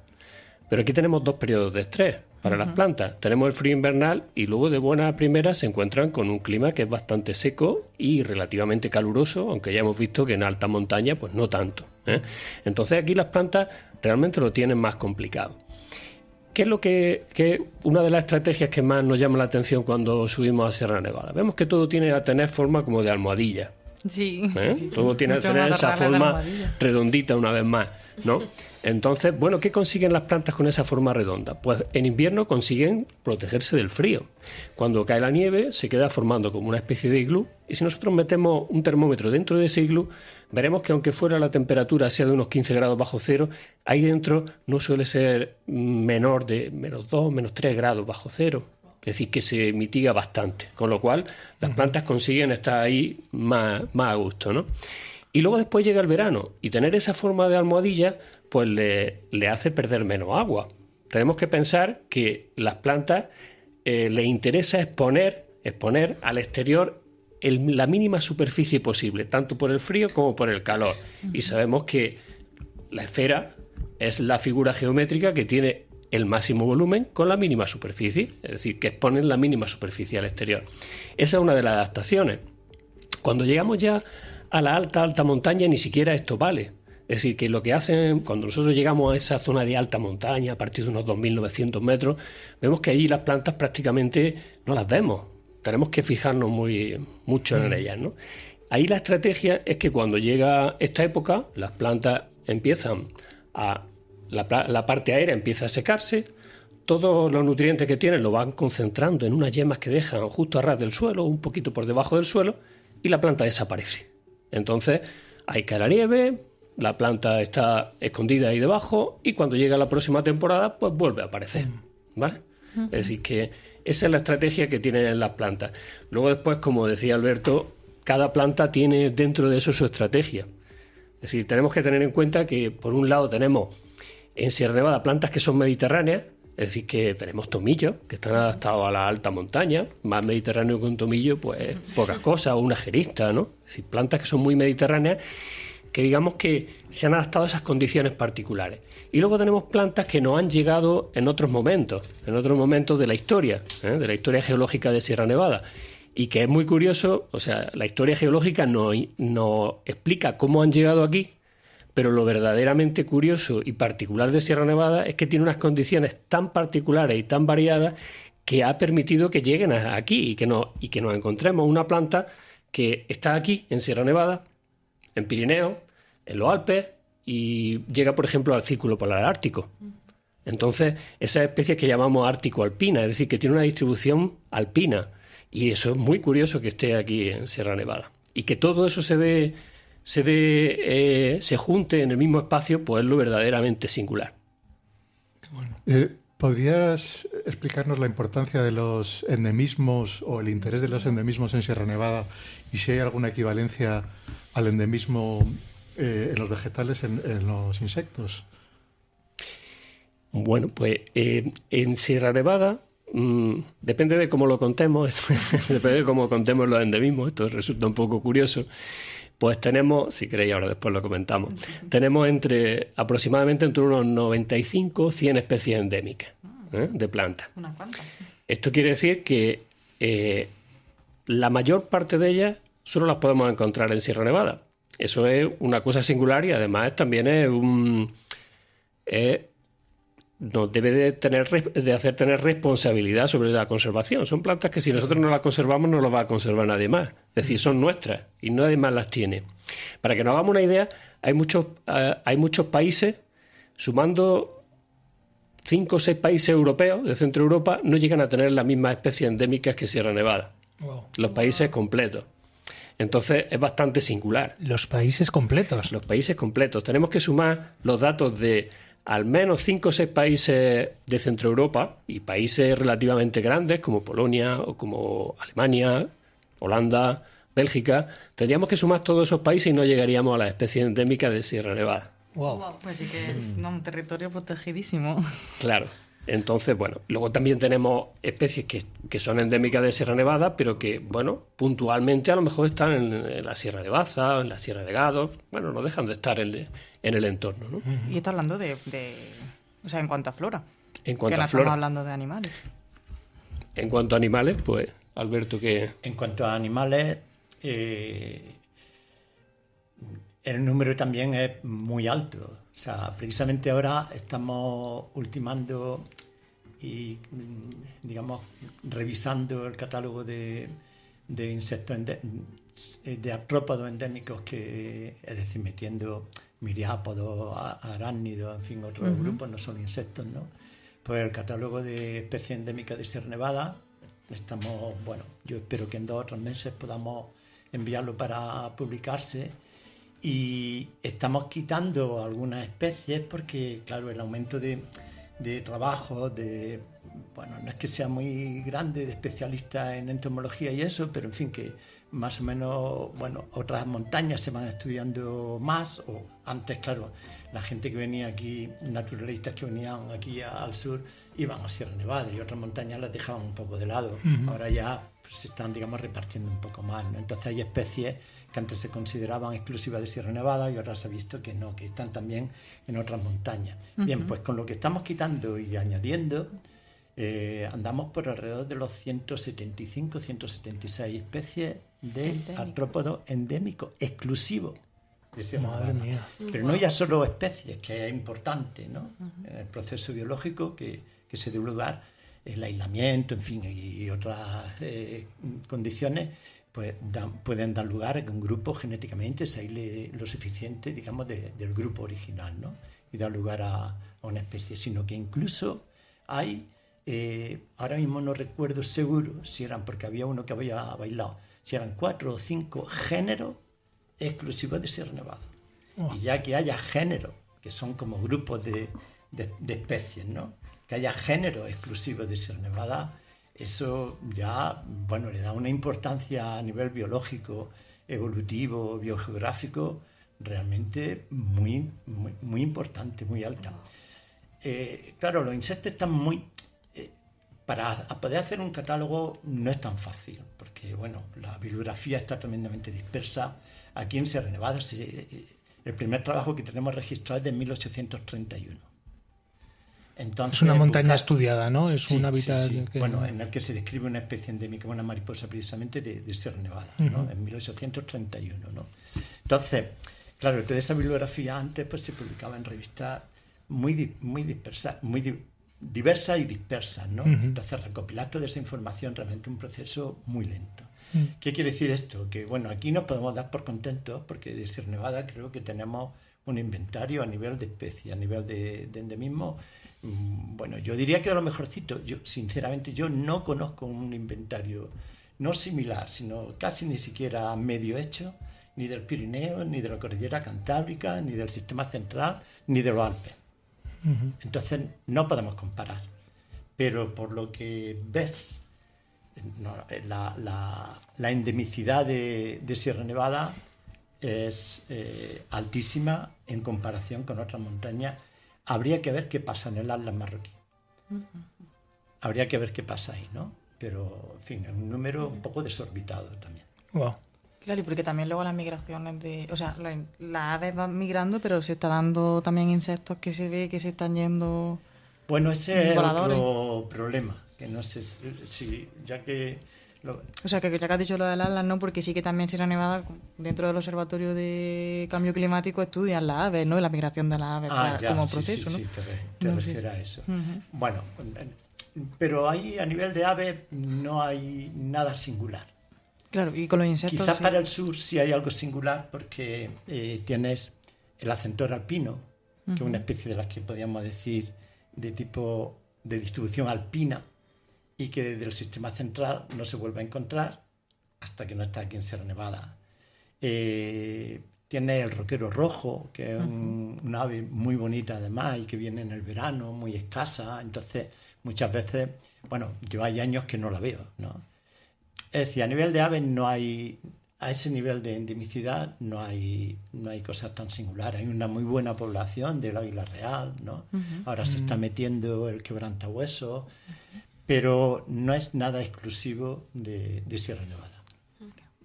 Pero aquí tenemos dos periodos de estrés para las plantas. Tenemos el frío invernal y luego de buena primera se encuentran con un clima que es bastante seco y relativamente caluroso, aunque ya hemos visto que en alta montaña pues no tanto, ¿eh? Entonces aquí las plantas realmente lo tienen más complicado. ¿Qué es lo que una de las estrategias que más nos llama la atención cuando subimos a Sierra Nevada? Vemos que todo tiene a tener forma como de almohadilla. Sí. Todo tiene que tener esa forma redondita una vez más. ¿no? Entonces, bueno, ¿qué consiguen las plantas con esa forma redonda? Pues en invierno consiguen protegerse del frío. Cuando cae la nieve se queda formando como una especie de iglú, y si nosotros metemos un termómetro dentro de ese iglú, veremos que aunque fuera la temperatura sea de unos 15 grados bajo cero, ahí dentro no suele ser menor de -2, -3 grados bajo cero. Es decir, que se mitiga bastante, con lo cual las plantas consiguen estar ahí más a gusto, ¿no? Y luego después llega el verano, y tener esa forma de almohadilla pues le hace perder menos agua. Tenemos que pensar que las plantas les interesa exponer al exterior la mínima superficie posible, tanto por el frío como por el calor. Y sabemos que la esfera es la figura geométrica que tiene el máximo volumen con la mínima superficie, es decir, que exponen la mínima superficie al exterior. Esa es una de las adaptaciones. Cuando llegamos ya a la alta montaña, ni siquiera esto vale. Es decir, que lo que hacen, cuando nosotros llegamos a esa zona de alta montaña, a partir de unos 2.900 metros, vemos que ahí las plantas prácticamente no las vemos. Tenemos que fijarnos mucho en ellas, ¿no? Ahí la estrategia es que cuando llega esta época, las plantas empiezan la parte aérea empieza a secarse, todos los nutrientes que tienen lo van concentrando en unas yemas que dejan justo a ras del suelo, un poquito por debajo del suelo, y la planta desaparece. Entonces ahí cae la nieve, la planta está escondida ahí debajo, y cuando llega la próxima temporada pues vuelve a aparecer, ¿vale? Es decir, que esa es la estrategia que tienen las plantas. Luego después, como decía Alberto, cada planta tiene dentro de eso su estrategia. Es decir, tenemos que tener en cuenta que por un lado tenemos en Sierra Nevada plantas que son mediterráneas, es decir, que tenemos tomillos que están adaptados a la alta montaña, más mediterráneo que un tomillo, pues pocas cosas, o una jerista, ¿no? Es decir, plantas que son muy mediterráneas, que digamos que se han adaptado a esas condiciones particulares. Y luego tenemos plantas que nos han llegado en otros momentos de la historia geológica de Sierra Nevada, y que es muy curioso, o sea, la historia geológica nos explica cómo han llegado aquí, pero lo verdaderamente curioso y particular de Sierra Nevada es que tiene unas condiciones tan particulares y tan variadas que ha permitido que lleguen aquí y que nos encontremos una planta que está aquí en Sierra Nevada, en Pirineo, en los Alpes, y llega, por ejemplo, al Círculo Polar Ártico. Entonces, esas especies que llamamos ártico-alpina, es decir, que tiene una distribución alpina, y eso es muy curioso que esté aquí en Sierra Nevada. Y que todo eso se junte en el mismo espacio, pues es lo verdaderamente singular. ¿Podrías explicarnos la importancia de los endemismos o el interés de los endemismos en Sierra Nevada, y si hay alguna equivalencia al endemismo en los vegetales, en los insectos? Bueno, pues en Sierra Nevada depende de cómo lo contemos, depende de cómo contemos los endemismos, esto resulta un poco curioso. Pues tenemos, si queréis ahora después lo comentamos, tenemos aproximadamente entre unos 95 100 especies endémicas de plantas. ¿Unas cuantas? Esto quiere decir que la mayor parte de ellas solo las podemos encontrar en Sierra Nevada. Eso es una cosa singular, y además también nos debe de hacer tener responsabilidad sobre la conservación. Son plantas que si nosotros no las conservamos no las va a conservar nadie más. Es decir, son nuestras y nadie más las tiene. Para que nos hagamos una idea, hay muchos países, sumando 5 o 6 países europeos de Centro Europa, no llegan a tener las mismas especies endémicas que Sierra Nevada. Wow. Los países completos. Entonces es bastante singular. Los países completos. Los países completos. Tenemos que sumar los datos de al menos 5 o 6 países de Centro Europa y países relativamente grandes como Polonia o como Alemania, Holanda, Bélgica. Tendríamos que sumar todos esos países y no llegaríamos a las especies endémicas de Sierra Nevada. Wow. Pues sí que es un territorio protegidísimo. Claro. Entonces, bueno, luego también tenemos especies que son endémicas de Sierra Nevada, pero que, bueno, puntualmente a lo mejor están en la Sierra de Baza, en la Sierra de Gado, bueno, no dejan de estar en el entorno, ¿no? Y esto hablando de o sea, en cuanto a flora. En cuanto que no a flora. Estamos hablando de animales. En cuanto a animales, pues, Alberto, ¿qué? En cuanto a animales, el número también es muy alto. O sea, precisamente ahora estamos ultimando y, digamos, revisando el catálogo de insectos de artrópodos endémicos, es decir, metiendo miriápodos, arácnidos, en fin, otros grupos, no solo insectos, ¿no? Pues el catálogo de especies endémicas de Sierra Nevada, estamos, bueno, yo espero que en 2 o 3 meses podamos enviarlo para publicarse, y estamos quitando algunas especies porque, claro, el aumento de trabajo, bueno, no es que sea muy grande, de especialistas en entomología y eso, pero en fin, que más o menos, bueno, otras montañas se van estudiando más, o antes, claro, la gente que venía aquí, naturalistas que venían aquí al sur, iban a Sierra Nevada, y otras montañas las dejaban un poco de lado. Ahora ya pues, se están, digamos, repartiendo un poco más, ¿no? Entonces hay especies que antes se consideraban exclusivas de Sierra Nevada y ahora se ha visto que no, que están también en otras montañas. Bien, pues con lo que estamos quitando y añadiendo, andamos por alrededor de los 175, 176 especies de artrópodos endémicos exclusivos de Sierra Nevada. Madre mía. Pero no ya solo especies, que es importante, ¿no? El proceso biológico que se dio lugar, el aislamiento, en fin, y otras condiciones, pues pueden dar lugar a que un grupo genéticamente se aísle lo suficiente, digamos, del grupo original, ¿no? Y dar lugar a una especie, sino que incluso hay, ahora mismo no recuerdo seguro si eran, porque había uno que había bailado, si eran 4 o 5 géneros exclusivos de Sierra Nevada. Y ya que haya géneros, que son como grupos de especies, ¿no? Que haya géneros exclusivos de Sierra Nevada, eso ya, bueno, le da una importancia a nivel biológico, evolutivo, biogeográfico, realmente muy, muy, muy importante, muy alta. Claro, los insectos están muy... para poder hacer un catálogo no es tan fácil, porque, bueno, la bibliografía está tremendamente dispersa. Aquí en Sierra Nevada, el primer trabajo que tenemos registrado es de 1831. Entonces, es una montaña estudiada, ¿no? Es un hábitat... Sí. Bueno, en el que se describe una especie endémica, una mariposa precisamente de Sierra Nevada, ¿no? En 1831, ¿no? Entonces, claro, toda esa bibliografía antes pues se publicaba en revistas muy dispersas, diversas y dispersas, ¿no? Entonces, recopilar toda esa información realmente un proceso muy lento. ¿Qué quiere decir esto? Que, bueno, aquí nos podemos dar por contentos porque de Sierra Nevada creo que tenemos un inventario a nivel de especie, a nivel de endemismo. Bueno, yo diría que de lo mejorcito. Yo, sinceramente, yo no conozco un inventario no similar, sino casi ni siquiera medio hecho, ni del Pirineo, ni de la Cordillera Cantábrica, ni del Sistema Central, ni de los Alpes. Entonces, no podemos comparar. Pero por lo que ves, la endemicidad de Sierra Nevada es altísima en comparación con otras montañas. Habría que ver qué pasa en el Atlas marroquí. Habría que ver qué pasa ahí, ¿no? Pero, en fin, es un número un poco desorbitado también. Wow. Claro, y porque también luego las migraciones de... O sea, las aves van migrando, pero se está dando también insectos que se ve que se están yendo... Bueno, ese es otro problema, que no sé si ya que... O sea, que ya que has dicho lo del Atlas, ¿no? Porque sí que también Sierra Nevada, dentro del Observatorio de Cambio Climático, estudian las aves, ¿no? Y la migración de las aves como proceso, ¿no? Sí, te refieres a eso. Bueno, pero ahí a nivel de aves no hay nada singular. Claro, y con los insectos... Quizás para el sur sí hay algo singular porque tienes el acentor alpino, que es una especie de las que podríamos decir de tipo de distribución alpina, y que desde el sistema central no se vuelve a encontrar hasta que no está aquí en Sierra Nevada. Tiene el roquero rojo, que es una ave muy bonita además y que viene en el verano, muy escasa. Entonces, muchas veces, bueno, yo hay años que no la veo, ¿no? Es decir, a nivel de aves no hay, a ese nivel de endemicidad no hay cosas tan singulares. Hay una muy buena población del águila real, ¿no? Ahora se está metiendo el quebrantahuesos, pero no es nada exclusivo de Sierra Nevada.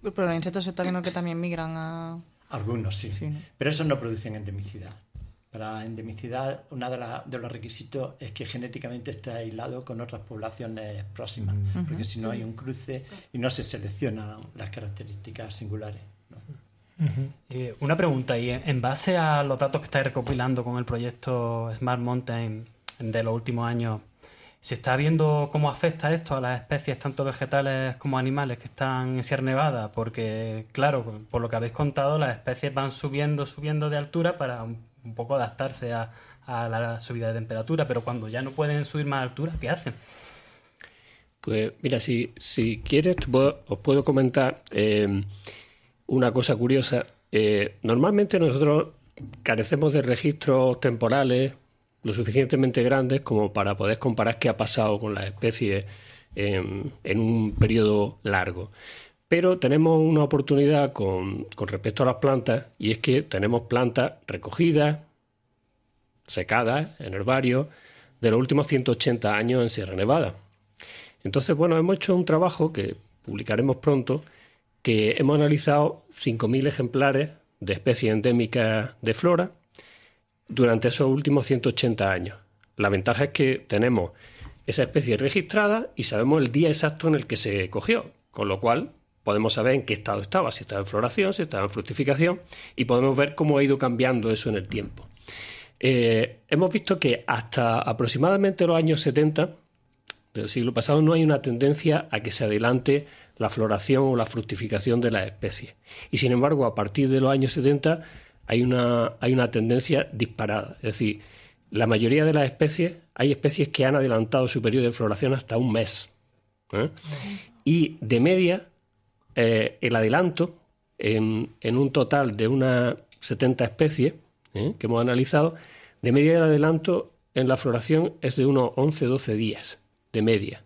Pero los insectos se está viendo que también migran a... Algunos sí, ¿no? Pero esos no producen endemicidad. Para endemicidad, uno de los requisitos es que genéticamente esté aislado con otras poblaciones próximas, porque si no hay un cruce y no se seleccionan las características singulares, ¿no? Una pregunta, y en base a los datos que estáis recopilando con el proyecto Smart Mountain de los últimos años, ¿Se está viendo cómo afecta esto a las especies, tanto vegetales como animales, que están en Sierra Nevada? Porque, claro, por lo que habéis contado, las especies van subiendo de altura para un poco adaptarse a la subida de temperatura, pero cuando ya no pueden subir más altura, ¿qué hacen? Pues mira, si quieres, os puedo comentar una cosa curiosa. Normalmente nosotros carecemos de registros temporales lo suficientemente grandes como para poder comparar qué ha pasado con las especies en un periodo largo. Pero tenemos una oportunidad con respecto a las plantas, y es que tenemos plantas recogidas, secadas en herbarios de los últimos 180 años en Sierra Nevada. Entonces, bueno, hemos hecho un trabajo que publicaremos pronto, que hemos analizado 5.000 ejemplares de especies endémicas de flora durante esos últimos 180 años. La ventaja es que tenemos esa especie registrada y sabemos el día exacto en el que se cogió, con lo cual podemos saber en qué estado estaba, si estaba en floración, si estaba en fructificación, y podemos ver cómo ha ido cambiando eso en el tiempo. Hemos visto que hasta aproximadamente los años 70 del siglo pasado no hay una tendencia a que se adelante la floración o la fructificación de las especies. Y sin embargo, a partir de los años 70 hay una tendencia disparada. Es decir, la mayoría de las especies, hay especies que han adelantado su periodo de floración hasta un mes. Y de media, el adelanto en un total de unas 70 especies que hemos analizado, de media el adelanto en la floración es de unos 11-12 días, de media.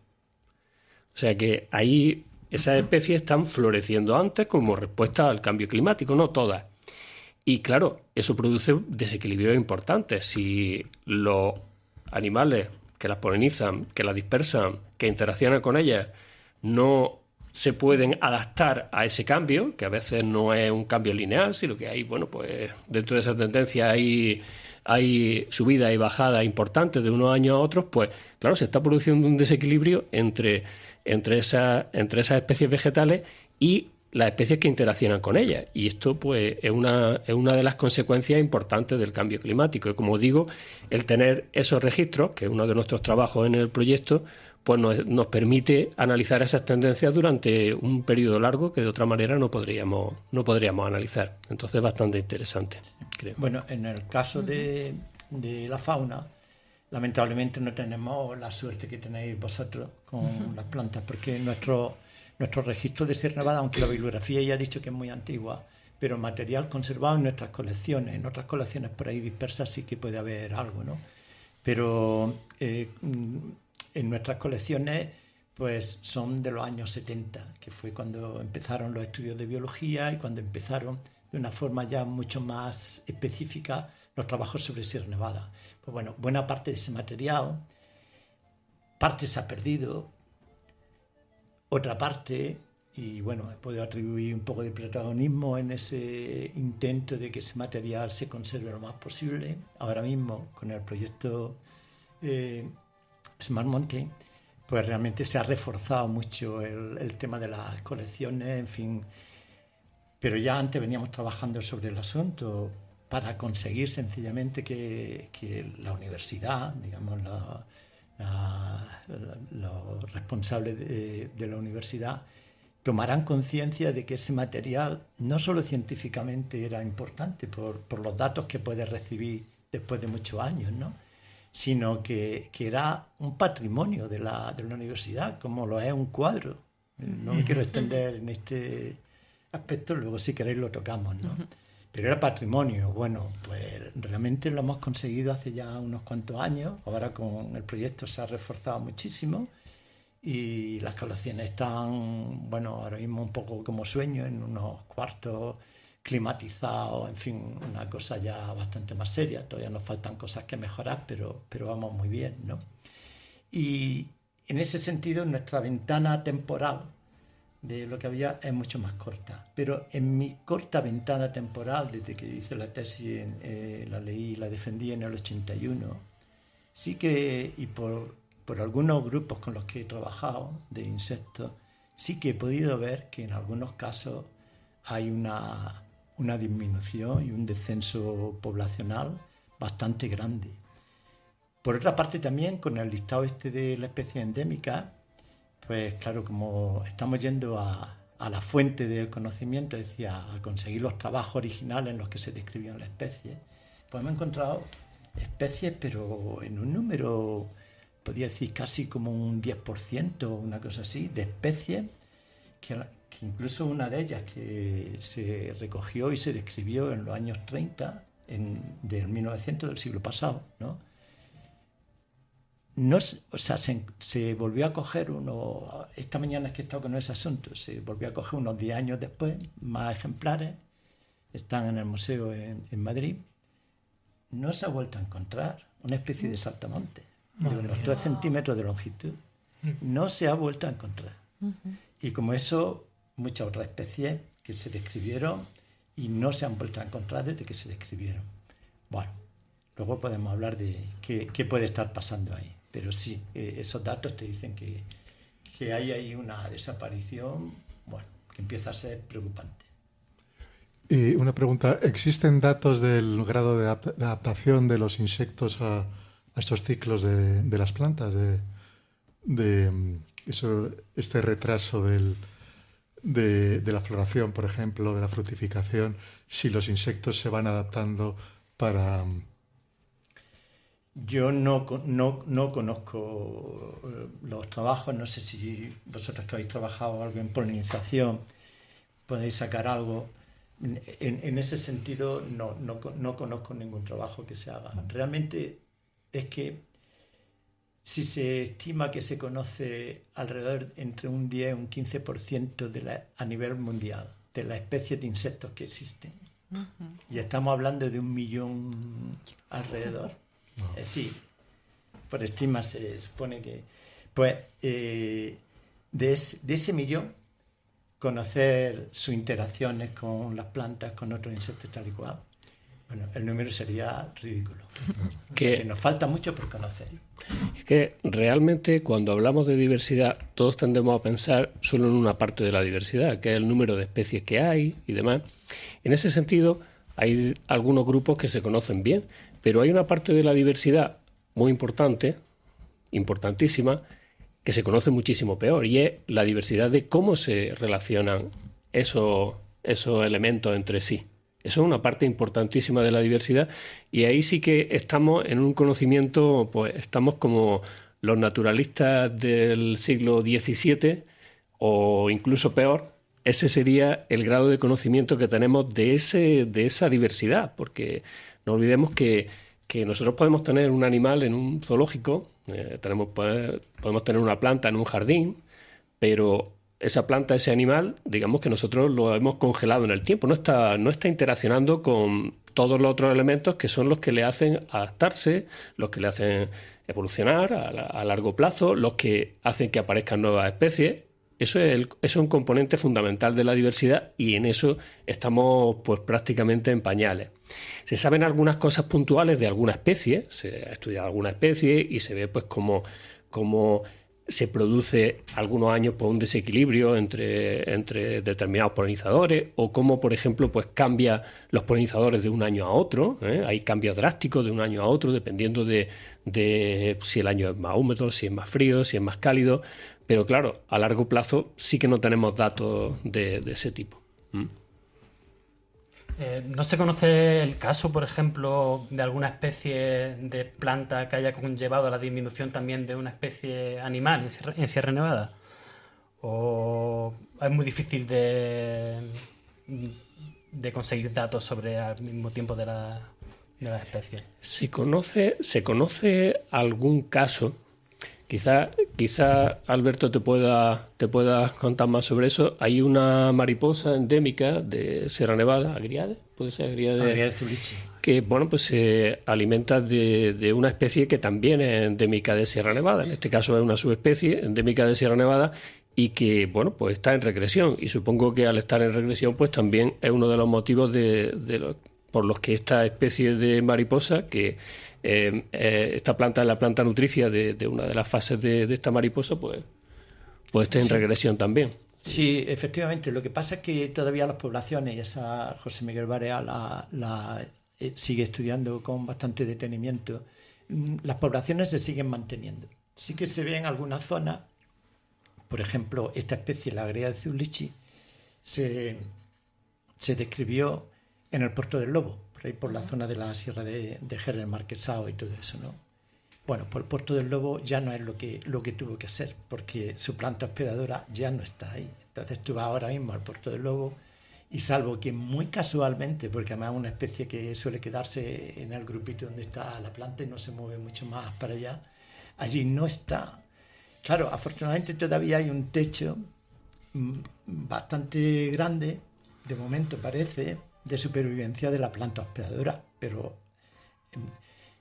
O sea que ahí esas especies están floreciendo antes como respuesta al cambio climático, no todas. Y claro, eso produce desequilibrios importantes. Si los animales que las polinizan, que las dispersan, que interaccionan con ellas, no se pueden adaptar a ese cambio, que a veces no es un cambio lineal, sino que hay, bueno, pues dentro de esa tendencia hay subidas y bajadas importantes de unos años a otros, pues claro, se está produciendo un desequilibrio entre esas especies vegetales y las especies que interaccionan con ellas. Y esto pues es una de las consecuencias importantes del cambio climático. Y como digo, el tener esos registros, que es uno de nuestros trabajos en el proyecto, pues nos permite analizar esas tendencias durante un periodo largo que de otra manera no podríamos analizar. Entonces es bastante interesante, creo. Bueno, en el caso de la fauna, lamentablemente no tenemos la suerte que tenéis vosotros con las plantas, porque nuestro registro de Sierra Nevada, aunque la bibliografía ya ha dicho que es muy antigua, pero material conservado en nuestras colecciones, en otras colecciones por ahí dispersas sí que puede haber algo, ¿no? Pero en nuestras colecciones pues son de los años 70, que fue cuando empezaron los estudios de biología y cuando empezaron de una forma ya mucho más específica los trabajos sobre Sierra Nevada. Pues bueno, buena parte de ese material, parte se ha perdido, otra parte, y bueno, puedo atribuir un poco de protagonismo en ese intento de que ese material se conserve lo más posible. Ahora mismo, con el proyecto Smart Mountain, pues realmente se ha reforzado mucho el tema de las colecciones, en fin. Pero ya antes veníamos trabajando sobre el asunto para conseguir sencillamente que la universidad, digamos, los responsables de la universidad tomarán conciencia de que ese material no solo científicamente era importante por los datos que puede recibir después de muchos años, ¿no?, sino que era un patrimonio de la universidad, como lo es un cuadro. No me quiero extender en este aspecto, luego si queréis lo tocamos, ¿no? Pero era patrimonio. Bueno, pues realmente lo hemos conseguido hace ya unos cuantos años. Ahora con el proyecto se ha reforzado muchísimo y las colecciones están, bueno, ahora mismo un poco como sueño, en unos cuartos climatizados, en fin, una cosa ya bastante más seria. Todavía nos faltan cosas que mejorar, pero vamos muy bien, ¿no? Y en ese sentido nuestra ventana temporal de lo que había es mucho más corta. Pero en mi corta ventana temporal, desde que hice la tesis, la leí y la defendí en el 81, sí que, y por algunos grupos con los que he trabajado de insectos, sí que he podido ver que en algunos casos hay una disminución y un descenso poblacional bastante grande. Por otra parte, también con el listado de la especie endémica, pues claro, como estamos yendo a la fuente del conocimiento, es decir, a conseguir los trabajos originales en los que se describían las especies, pues hemos encontrado especies, pero en un número, podría decir casi como un 10%, una cosa así, de especies que incluso una de ellas que se recogió y se describió en los años 30 del 1900 del siglo pasado, ¿no? Se volvió a coger esta mañana es que he estado con ese asunto, se volvió a coger unos 10 años después, más ejemplares, están en el museo en Madrid. No se ha vuelto a encontrar una especie de saltamonte de unos 3 centímetros de longitud. No se ha vuelto a encontrar. Y como eso, muchas otras especies que se describieron y no se han vuelto a encontrar desde que se describieron. Bueno, luego podemos hablar de qué puede estar pasando ahí. Pero sí, esos datos te dicen que hay ahí una desaparición, bueno, que empieza a ser preocupante. Y una pregunta, ¿existen datos del grado de adaptación de los insectos a estos ciclos de las plantas? Este retraso de la floración, por ejemplo, de la fructificación, si los insectos se van adaptando para... Yo no conozco los trabajos, no sé si vosotros que habéis trabajado algo en polinización podéis sacar algo. En ese sentido no conozco ningún trabajo que se haga. Realmente es que si se estima que se conoce alrededor entre un 10 y un 15% a nivel mundial de las especies de insectos que existen, y estamos hablando de 1 millón alrededor. Es decir, por estima se supone que... Pues de ese millón, conocer sus interacciones con las plantas, con otros insectos tal y cual, bueno, el número sería ridículo. O sea, que nos falta mucho por conocer. Es que realmente cuando hablamos de diversidad, todos tendemos a pensar solo en una parte de la diversidad, que es el número de especies que hay y demás. En ese sentido, hay algunos grupos que se conocen bien, pero hay una parte de la diversidad muy importante, importantísima, que se conoce muchísimo peor, y es la diversidad de cómo se relacionan esos elementos entre sí. Eso es una parte importantísima de la diversidad, y ahí sí que estamos en un conocimiento, pues estamos como los naturalistas del siglo XVII, o incluso peor. Ese sería el grado de conocimiento que tenemos de esa diversidad, porque no olvidemos que nosotros podemos tener un animal en un zoológico, podemos tener una planta en un jardín, pero esa planta, ese animal, digamos que nosotros lo hemos congelado en el tiempo, no está interaccionando con todos los otros elementos que son los que le hacen adaptarse, los que le hacen evolucionar a largo plazo, los que hacen que aparezcan nuevas especies. Eso es un componente fundamental de la diversidad, y en eso estamos pues prácticamente en pañales. Se saben algunas cosas puntuales de alguna especie, se ha estudiado alguna especie y se ve pues cómo se produce algunos años por un desequilibrio entre determinados polinizadores, o cómo, por ejemplo, pues cambia los polinizadores de un año a otro. Hay cambios drásticos de un año a otro dependiendo de si el año es más húmedo, si es más frío, si es más cálido. Pero claro, a largo plazo sí que no tenemos datos de ese tipo. ¿No se conoce el caso, por ejemplo, de alguna especie de planta que haya conllevado a la disminución también de una especie animal en Sierra Nevada? ¿O es muy difícil de conseguir datos sobre al mismo tiempo de las especies? Se conoce algún caso. Quizá Alberto te pueda contar más sobre eso. Hay una mariposa endémica de Sierra Nevada, Agriade, puede ser Agriade Zulichi, que bueno, pues se alimenta de una especie que también es endémica de Sierra Nevada. En este caso es una subespecie endémica de Sierra Nevada y que bueno, pues está en regresión, y supongo que al estar en regresión pues también es uno de los motivos por los que esta especie de mariposa, que esta planta es la planta nutricia de una de las fases de esta mariposa, pues está en regresión también. Sí, efectivamente. Lo que pasa es que todavía las poblaciones, y esa José Miguel Barea la sigue estudiando con bastante detenimiento, las poblaciones se siguen manteniendo. Sí que se ve en algunas zonas, por ejemplo, esta especie, la Agrea de Zulichi, se describió en el Puerto del Lobo, por ahí por la zona de la Sierra de Jerez, el Marquesado y todo eso, ¿no? Bueno, pues el Puerto del Lobo ya no es lo que tuvo que ser, porque su planta hospedadora ya no está ahí. Entonces tú vas ahora mismo al Puerto del Lobo y salvo que muy casualmente, porque además es una especie que suele quedarse en el grupito donde está la planta y no se mueve mucho más para allá, allí no está. Claro, afortunadamente todavía hay un techo bastante grande, de momento parece, de supervivencia de la planta hospedadora, pero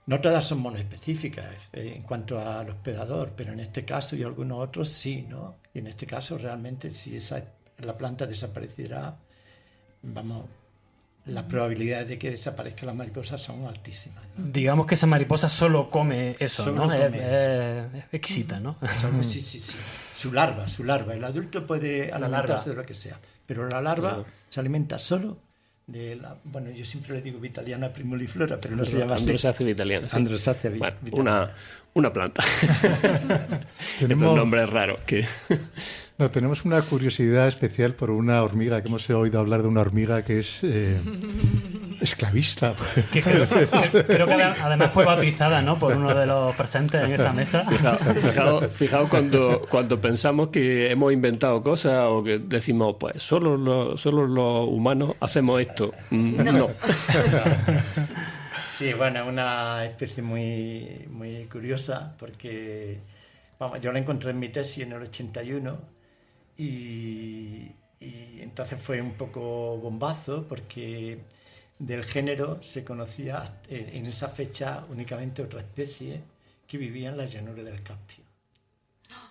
no todas son monoespecíficas en cuanto al hospedador, pero en este caso y algunos otros sí, ¿no? Y en este caso realmente si la planta desapareciera, vamos, las probabilidades de que desaparezca la mariposa son altísimas, ¿no? Digamos que esa mariposa solo come eso, solo ¿no? Come es exquisita, ¿no? Sí. Su larva. El adulto puede alimentarse de lo que sea, pero la larva se alimenta solo de la... Bueno, yo siempre le digo vitaliana primuliflora, pero no se llama así. Androsácea vitaliana. Sí. Androsácea vitaliana. Una planta. Tenemos Estos nombres raros que... No, tenemos una curiosidad especial por una hormiga, que hemos oído hablar de una hormiga que es esclavista. Que creo que además fue bautizada, ¿no, por uno de los presentes en esta mesa. Fijaos cuando pensamos que hemos inventado cosas o que decimos, pues solo los humanos hacemos esto. No. Sí, bueno, es una especie muy, muy curiosa porque, vamos, yo la encontré en mi tesis en el 81 y entonces fue un poco bombazo porque del género se conocía en esa fecha únicamente otra especie que vivía en la llanura del Caspio.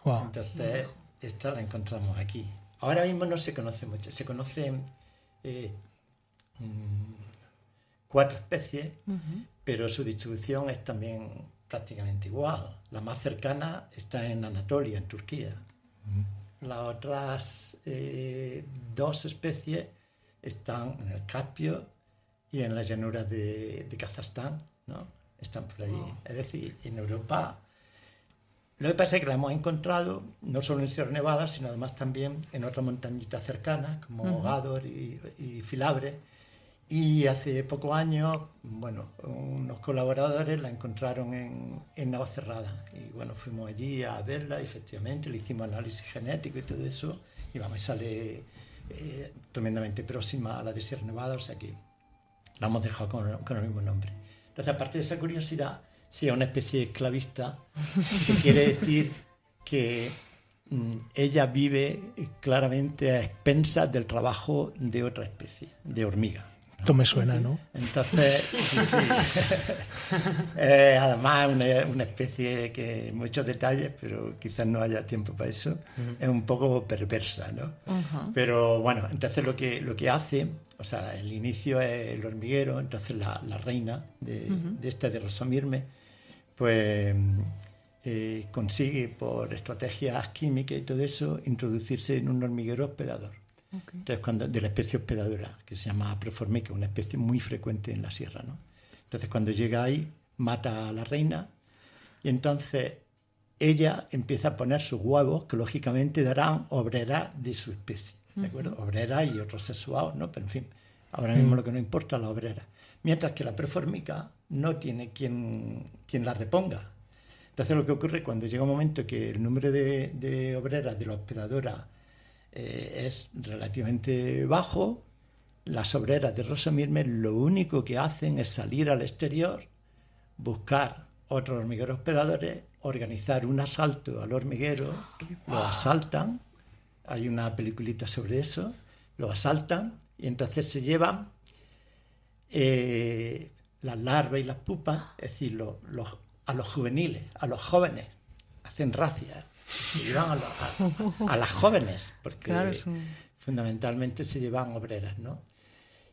Wow. Entonces, esta la encontramos aquí. Ahora mismo no se conoce mucho, se conocen 4 especies, pero su distribución es también prácticamente igual. La más cercana está en Anatolia, en Turquía. Las otras 2 especies están en el Caspio y en las llanuras de Kazajstán, ¿no? Están por allí. Es decir, en Europa. Lo que pasa es que la hemos encontrado no solo en Sierra Nevada, sino además también en otras montañitas cercanas, como Gádor y Filabre. Y hace pocos años, bueno, unos colaboradores la encontraron en Navacerrada. Y bueno, fuimos allí a verla y efectivamente le hicimos análisis genético y todo eso. Y vamos, sale tremendamente próxima a la de Sierra Nevada, o sea que la hemos dejado con el mismo nombre. Entonces, aparte de esa curiosidad, sí, es una especie esclavista, que quiere decir que ella vive claramente a expensas del trabajo de otra especie, de hormiga. Esto me suena, ¿no? Entonces, sí. Además, una especie que muchos detalles, pero quizás no haya tiempo para eso, es un poco perversa, ¿no? Pero bueno, entonces lo que hace, o sea, el inicio es el hormiguero, entonces la reina de esta de Rosamirme, pues consigue por estrategias químicas y todo eso introducirse en un hormiguero hospedador. Entonces, de la especie hospedadora, que se llama Proformica, una especie muy frecuente en la sierra, ¿no? Entonces, cuando llega ahí, mata a la reina y entonces ella empieza a poner sus huevos, que lógicamente darán obreras de su especie, ¿de acuerdo? Obreras y otros sexuados, ¿no? Pero en fin, ahora mismo lo que nos importa es la obrera. Mientras que la Proformica no tiene quien la reponga. Entonces, lo que ocurre cuando llega un momento que el número de obreras de la hospedadora es relativamente bajo, las obreras de Rosamirme lo único que hacen es salir al exterior, buscar otros hormigueros hospedadores, organizar un asalto al hormiguero, lo asaltan, hay una peliculita sobre eso, lo asaltan y entonces se llevan las larvas y las pupas, es decir, a los juveniles, a los jóvenes, hacen racias. Se llevan a las jóvenes, porque claro, fundamentalmente se llevan obreras, ¿no?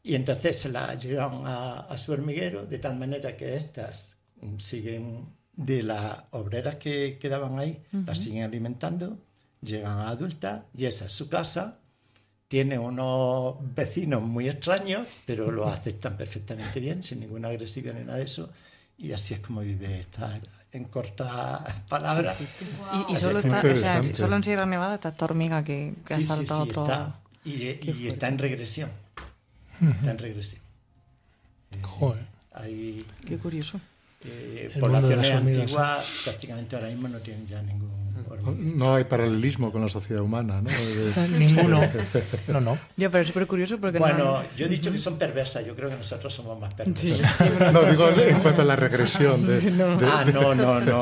Y entonces se las llevan a su hormiguero, de tal manera que estas siguen, de las obreras que quedaban ahí, las siguen alimentando, llegan a adultas, y esa es su casa. Tiene unos vecinos muy extraños, pero lo aceptan perfectamente bien, sin ninguna agresividad ni nada de eso. y así es como vive esta, en cortas palabras. Y solo solo en Sierra Nevada está esta hormiga que ha saltado otro... Está, y está en regresión. Está en regresión. Joder. Qué curioso. Poblaciones antiguas prácticamente ahora mismo no tienen ya ningún hormiga. No hay paralelismo con la sociedad humana, ¿no? Ninguno. No. Yo, pero es súper curioso porque yo he dicho que son perversas, yo creo que nosotros somos más perversas. Sí, no, digo en cuanto a la regresión. No,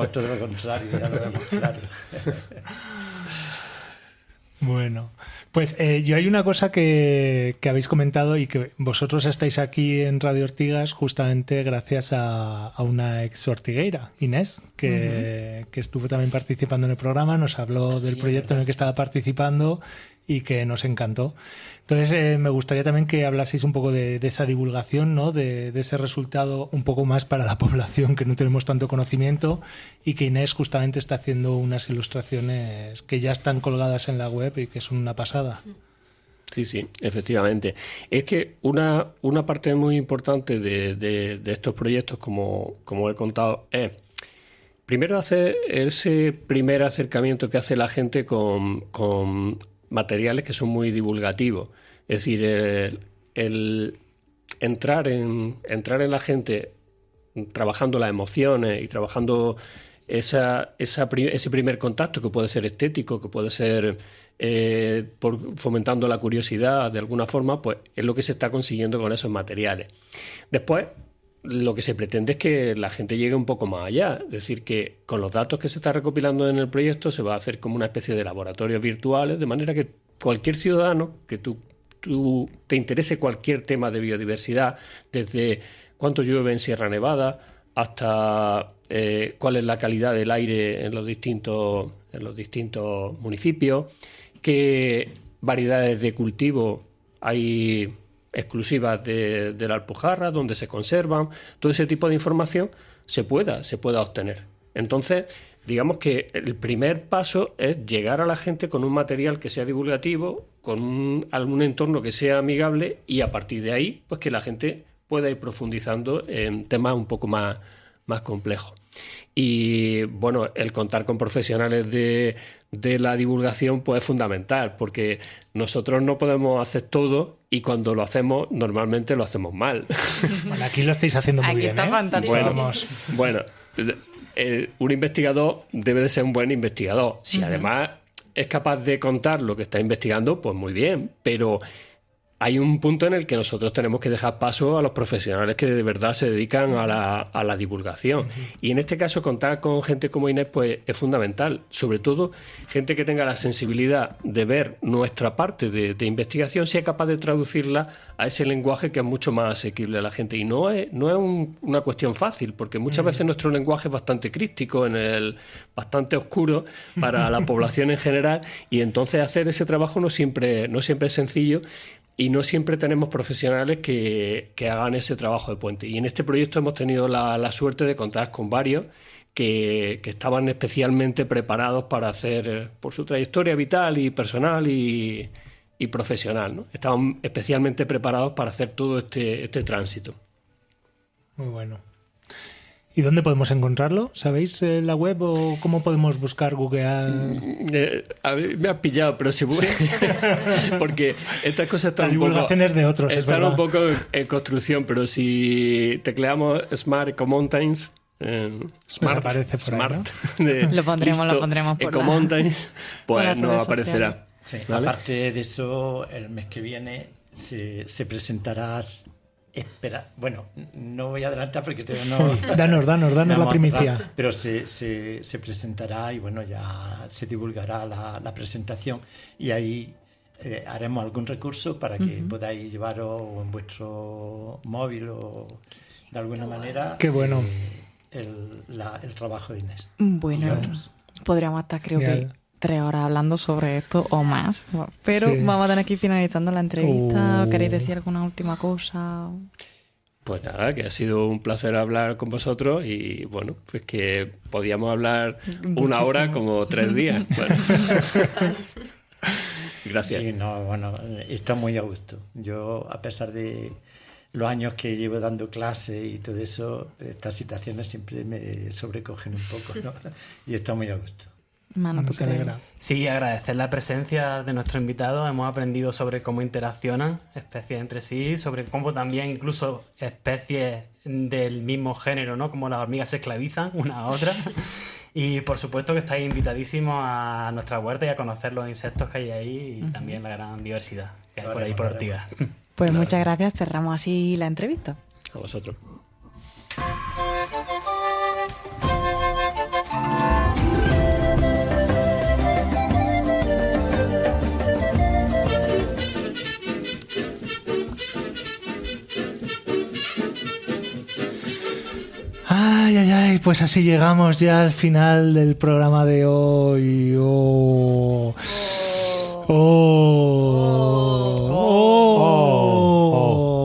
todo lo contrario, ya lo vemos claro. Bueno, pues yo hay una cosa que habéis comentado y que vosotros estáis aquí en Radio Ortigas justamente gracias a una ex ortigueira, Inés, que estuvo también participando en el programa, nos habló del proyecto en el que estaba participando y que nos encantó. Entonces me gustaría también que hablaseis un poco de esa divulgación, ¿no? De ese resultado un poco más para la población que no tenemos tanto conocimiento, y que Inés justamente está haciendo unas ilustraciones que ya están colgadas en la web y que son una pasada. Sí, efectivamente. Es que una parte muy importante de estos proyectos, como he contado, es primero hacer ese primer acercamiento que hace la gente con materiales que son muy divulgativos. Es decir, el entrar en la gente trabajando las emociones y trabajando ese primer contacto, que puede ser estético, que puede ser fomentando la curiosidad de alguna forma, pues es lo que se está consiguiendo con esos materiales. Después, lo que se pretende es que la gente llegue un poco más allá, es decir, que con los datos que se está recopilando en el proyecto se va a hacer como una especie de laboratorios virtuales, de manera que cualquier ciudadano que tú te interese cualquier tema de biodiversidad, desde cuánto llueve en Sierra Nevada hasta cuál es la calidad del aire en los distintos municipios, qué variedades de cultivo hay exclusivas de la Alpujarra, donde se conservan, todo ese tipo de información se pueda obtener. Entonces, digamos que el primer paso es llegar a la gente con un material que sea divulgativo, con algún entorno que sea amigable, y a partir de ahí, pues que la gente pueda ir profundizando en temas un poco más complejos. Y bueno, el contar con profesionales de la divulgación pues es fundamental, porque nosotros no podemos hacer todo, y cuando lo hacemos normalmente lo hacemos mal. Bueno, aquí lo estáis haciendo muy bien, está fantástico. Bueno, un investigador debe de ser un buen investigador. Si además es capaz de contar lo que está investigando, pues muy bien, pero hay un punto en el que nosotros tenemos que dejar paso a los profesionales que de verdad se dedican a la divulgación. Y en este caso, contar con gente como Inés pues es fundamental. Sobre todo, gente que tenga la sensibilidad de ver nuestra parte de investigación, sea capaz de traducirla a ese lenguaje que es mucho más asequible a la gente. Y no es una cuestión fácil, porque muchas veces nuestro lenguaje es bastante críptico, bastante oscuro para la población en general, y entonces hacer ese trabajo no siempre es sencillo. Y no siempre tenemos profesionales que hagan ese trabajo de puente. Y en este proyecto hemos tenido la suerte de contar con varios que estaban especialmente preparados para hacer, por su trayectoria vital y personal y profesional, ¿no? Estaban especialmente preparados para hacer todo este tránsito. Muy bueno. ¿Y dónde podemos encontrarlo? ¿Sabéis la web o cómo podemos buscar, googlear? A mí me has pillado, pero si porque estas cosas están de otros, están un poco en construcción, pero si tecleamos Smart Eco Mountains, Smart, aparece por Smart ahí, ¿no? lo pondremos por Eco Mountains, pues nos aparecerá. Sí, ¿vale? Aparte de eso, el mes que viene se presentará. Bueno, no voy a adelantar porque no. Danos la primicia. Pero se presentará y bueno, ya se divulgará la presentación, y ahí haremos algún recurso para que podáis llevaros en vuestro móvil o de alguna manera. Qué bueno. El trabajo de Inés. Bueno, podríamos estar creo que 3 horas hablando sobre esto o más, pero sí, vamos a tener que ir finalizando la entrevista. ¿Queréis decir alguna última cosa? Pues nada, que ha sido un placer hablar con vosotros, y bueno, pues que podíamos hablar una hora como 3 días. Bueno. Gracias. Sí, no, bueno, está muy a gusto. Yo, a pesar de los años que llevo dando clases y todo eso, estas situaciones siempre me sobrecogen un poco, ¿no? Y estoy muy a gusto. Mano, ¿tú crees? Sí, agradecer la presencia de nuestros invitados. Hemos aprendido sobre cómo interaccionan especies entre sí, sobre cómo también incluso especies del mismo género, ¿no? Como las hormigas se esclavizan una a otra. Y por supuesto que estáis invitadísimos a nuestra huerta y a conocer los insectos que hay ahí y también la gran diversidad que hay por ahí por Ortigas. Pues muchas gracias, cerramos así la entrevista. A vosotros. Ay, ay, ay, pues así llegamos ya al final del programa de hoy.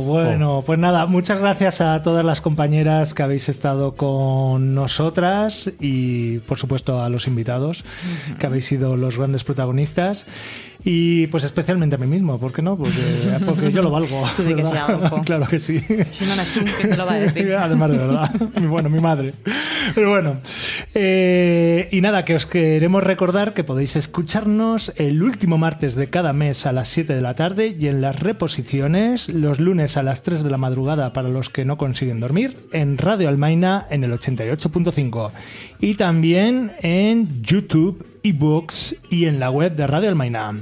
Bueno, pues nada, muchas gracias a todas las compañeras que habéis estado con nosotras y por supuesto a los invitados que habéis sido los grandes protagonistas. Y pues especialmente a mí mismo, ¿por qué no? Porque yo lo valgo. Tú di que sí, Adolfo. Claro que sí. Si no, no es tú, ¿quién te lo va a decir? Además, de verdad. Bueno, mi madre. Pero bueno. Y nada, que os queremos recordar que podéis escucharnos el último martes de cada mes a las 7 de la tarde y en las reposiciones los lunes a las 3 de la madrugada para los que no consiguen dormir en Radio Almaina en el 88.5 y también en YouTube, ebooks y en la web de Radio Almaina.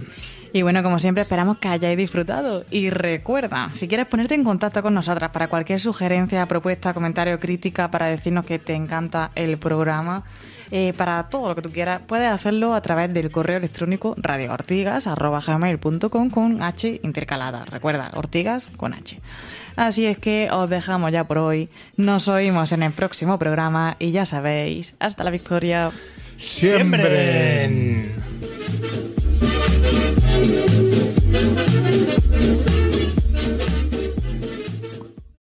Y bueno, como siempre, esperamos que hayáis disfrutado. Y recuerda, si quieres ponerte en contacto con nosotras para cualquier sugerencia, propuesta, comentario, crítica, para decirnos que te encanta el programa, para todo lo que tú quieras, puedes hacerlo a través del correo electrónico radioortigas@gmail.com con H intercalada. Recuerda, Ortigas con H. Así es que os dejamos ya por hoy. Nos oímos en el próximo programa y ya sabéis, hasta la victoria. ¡Siembren!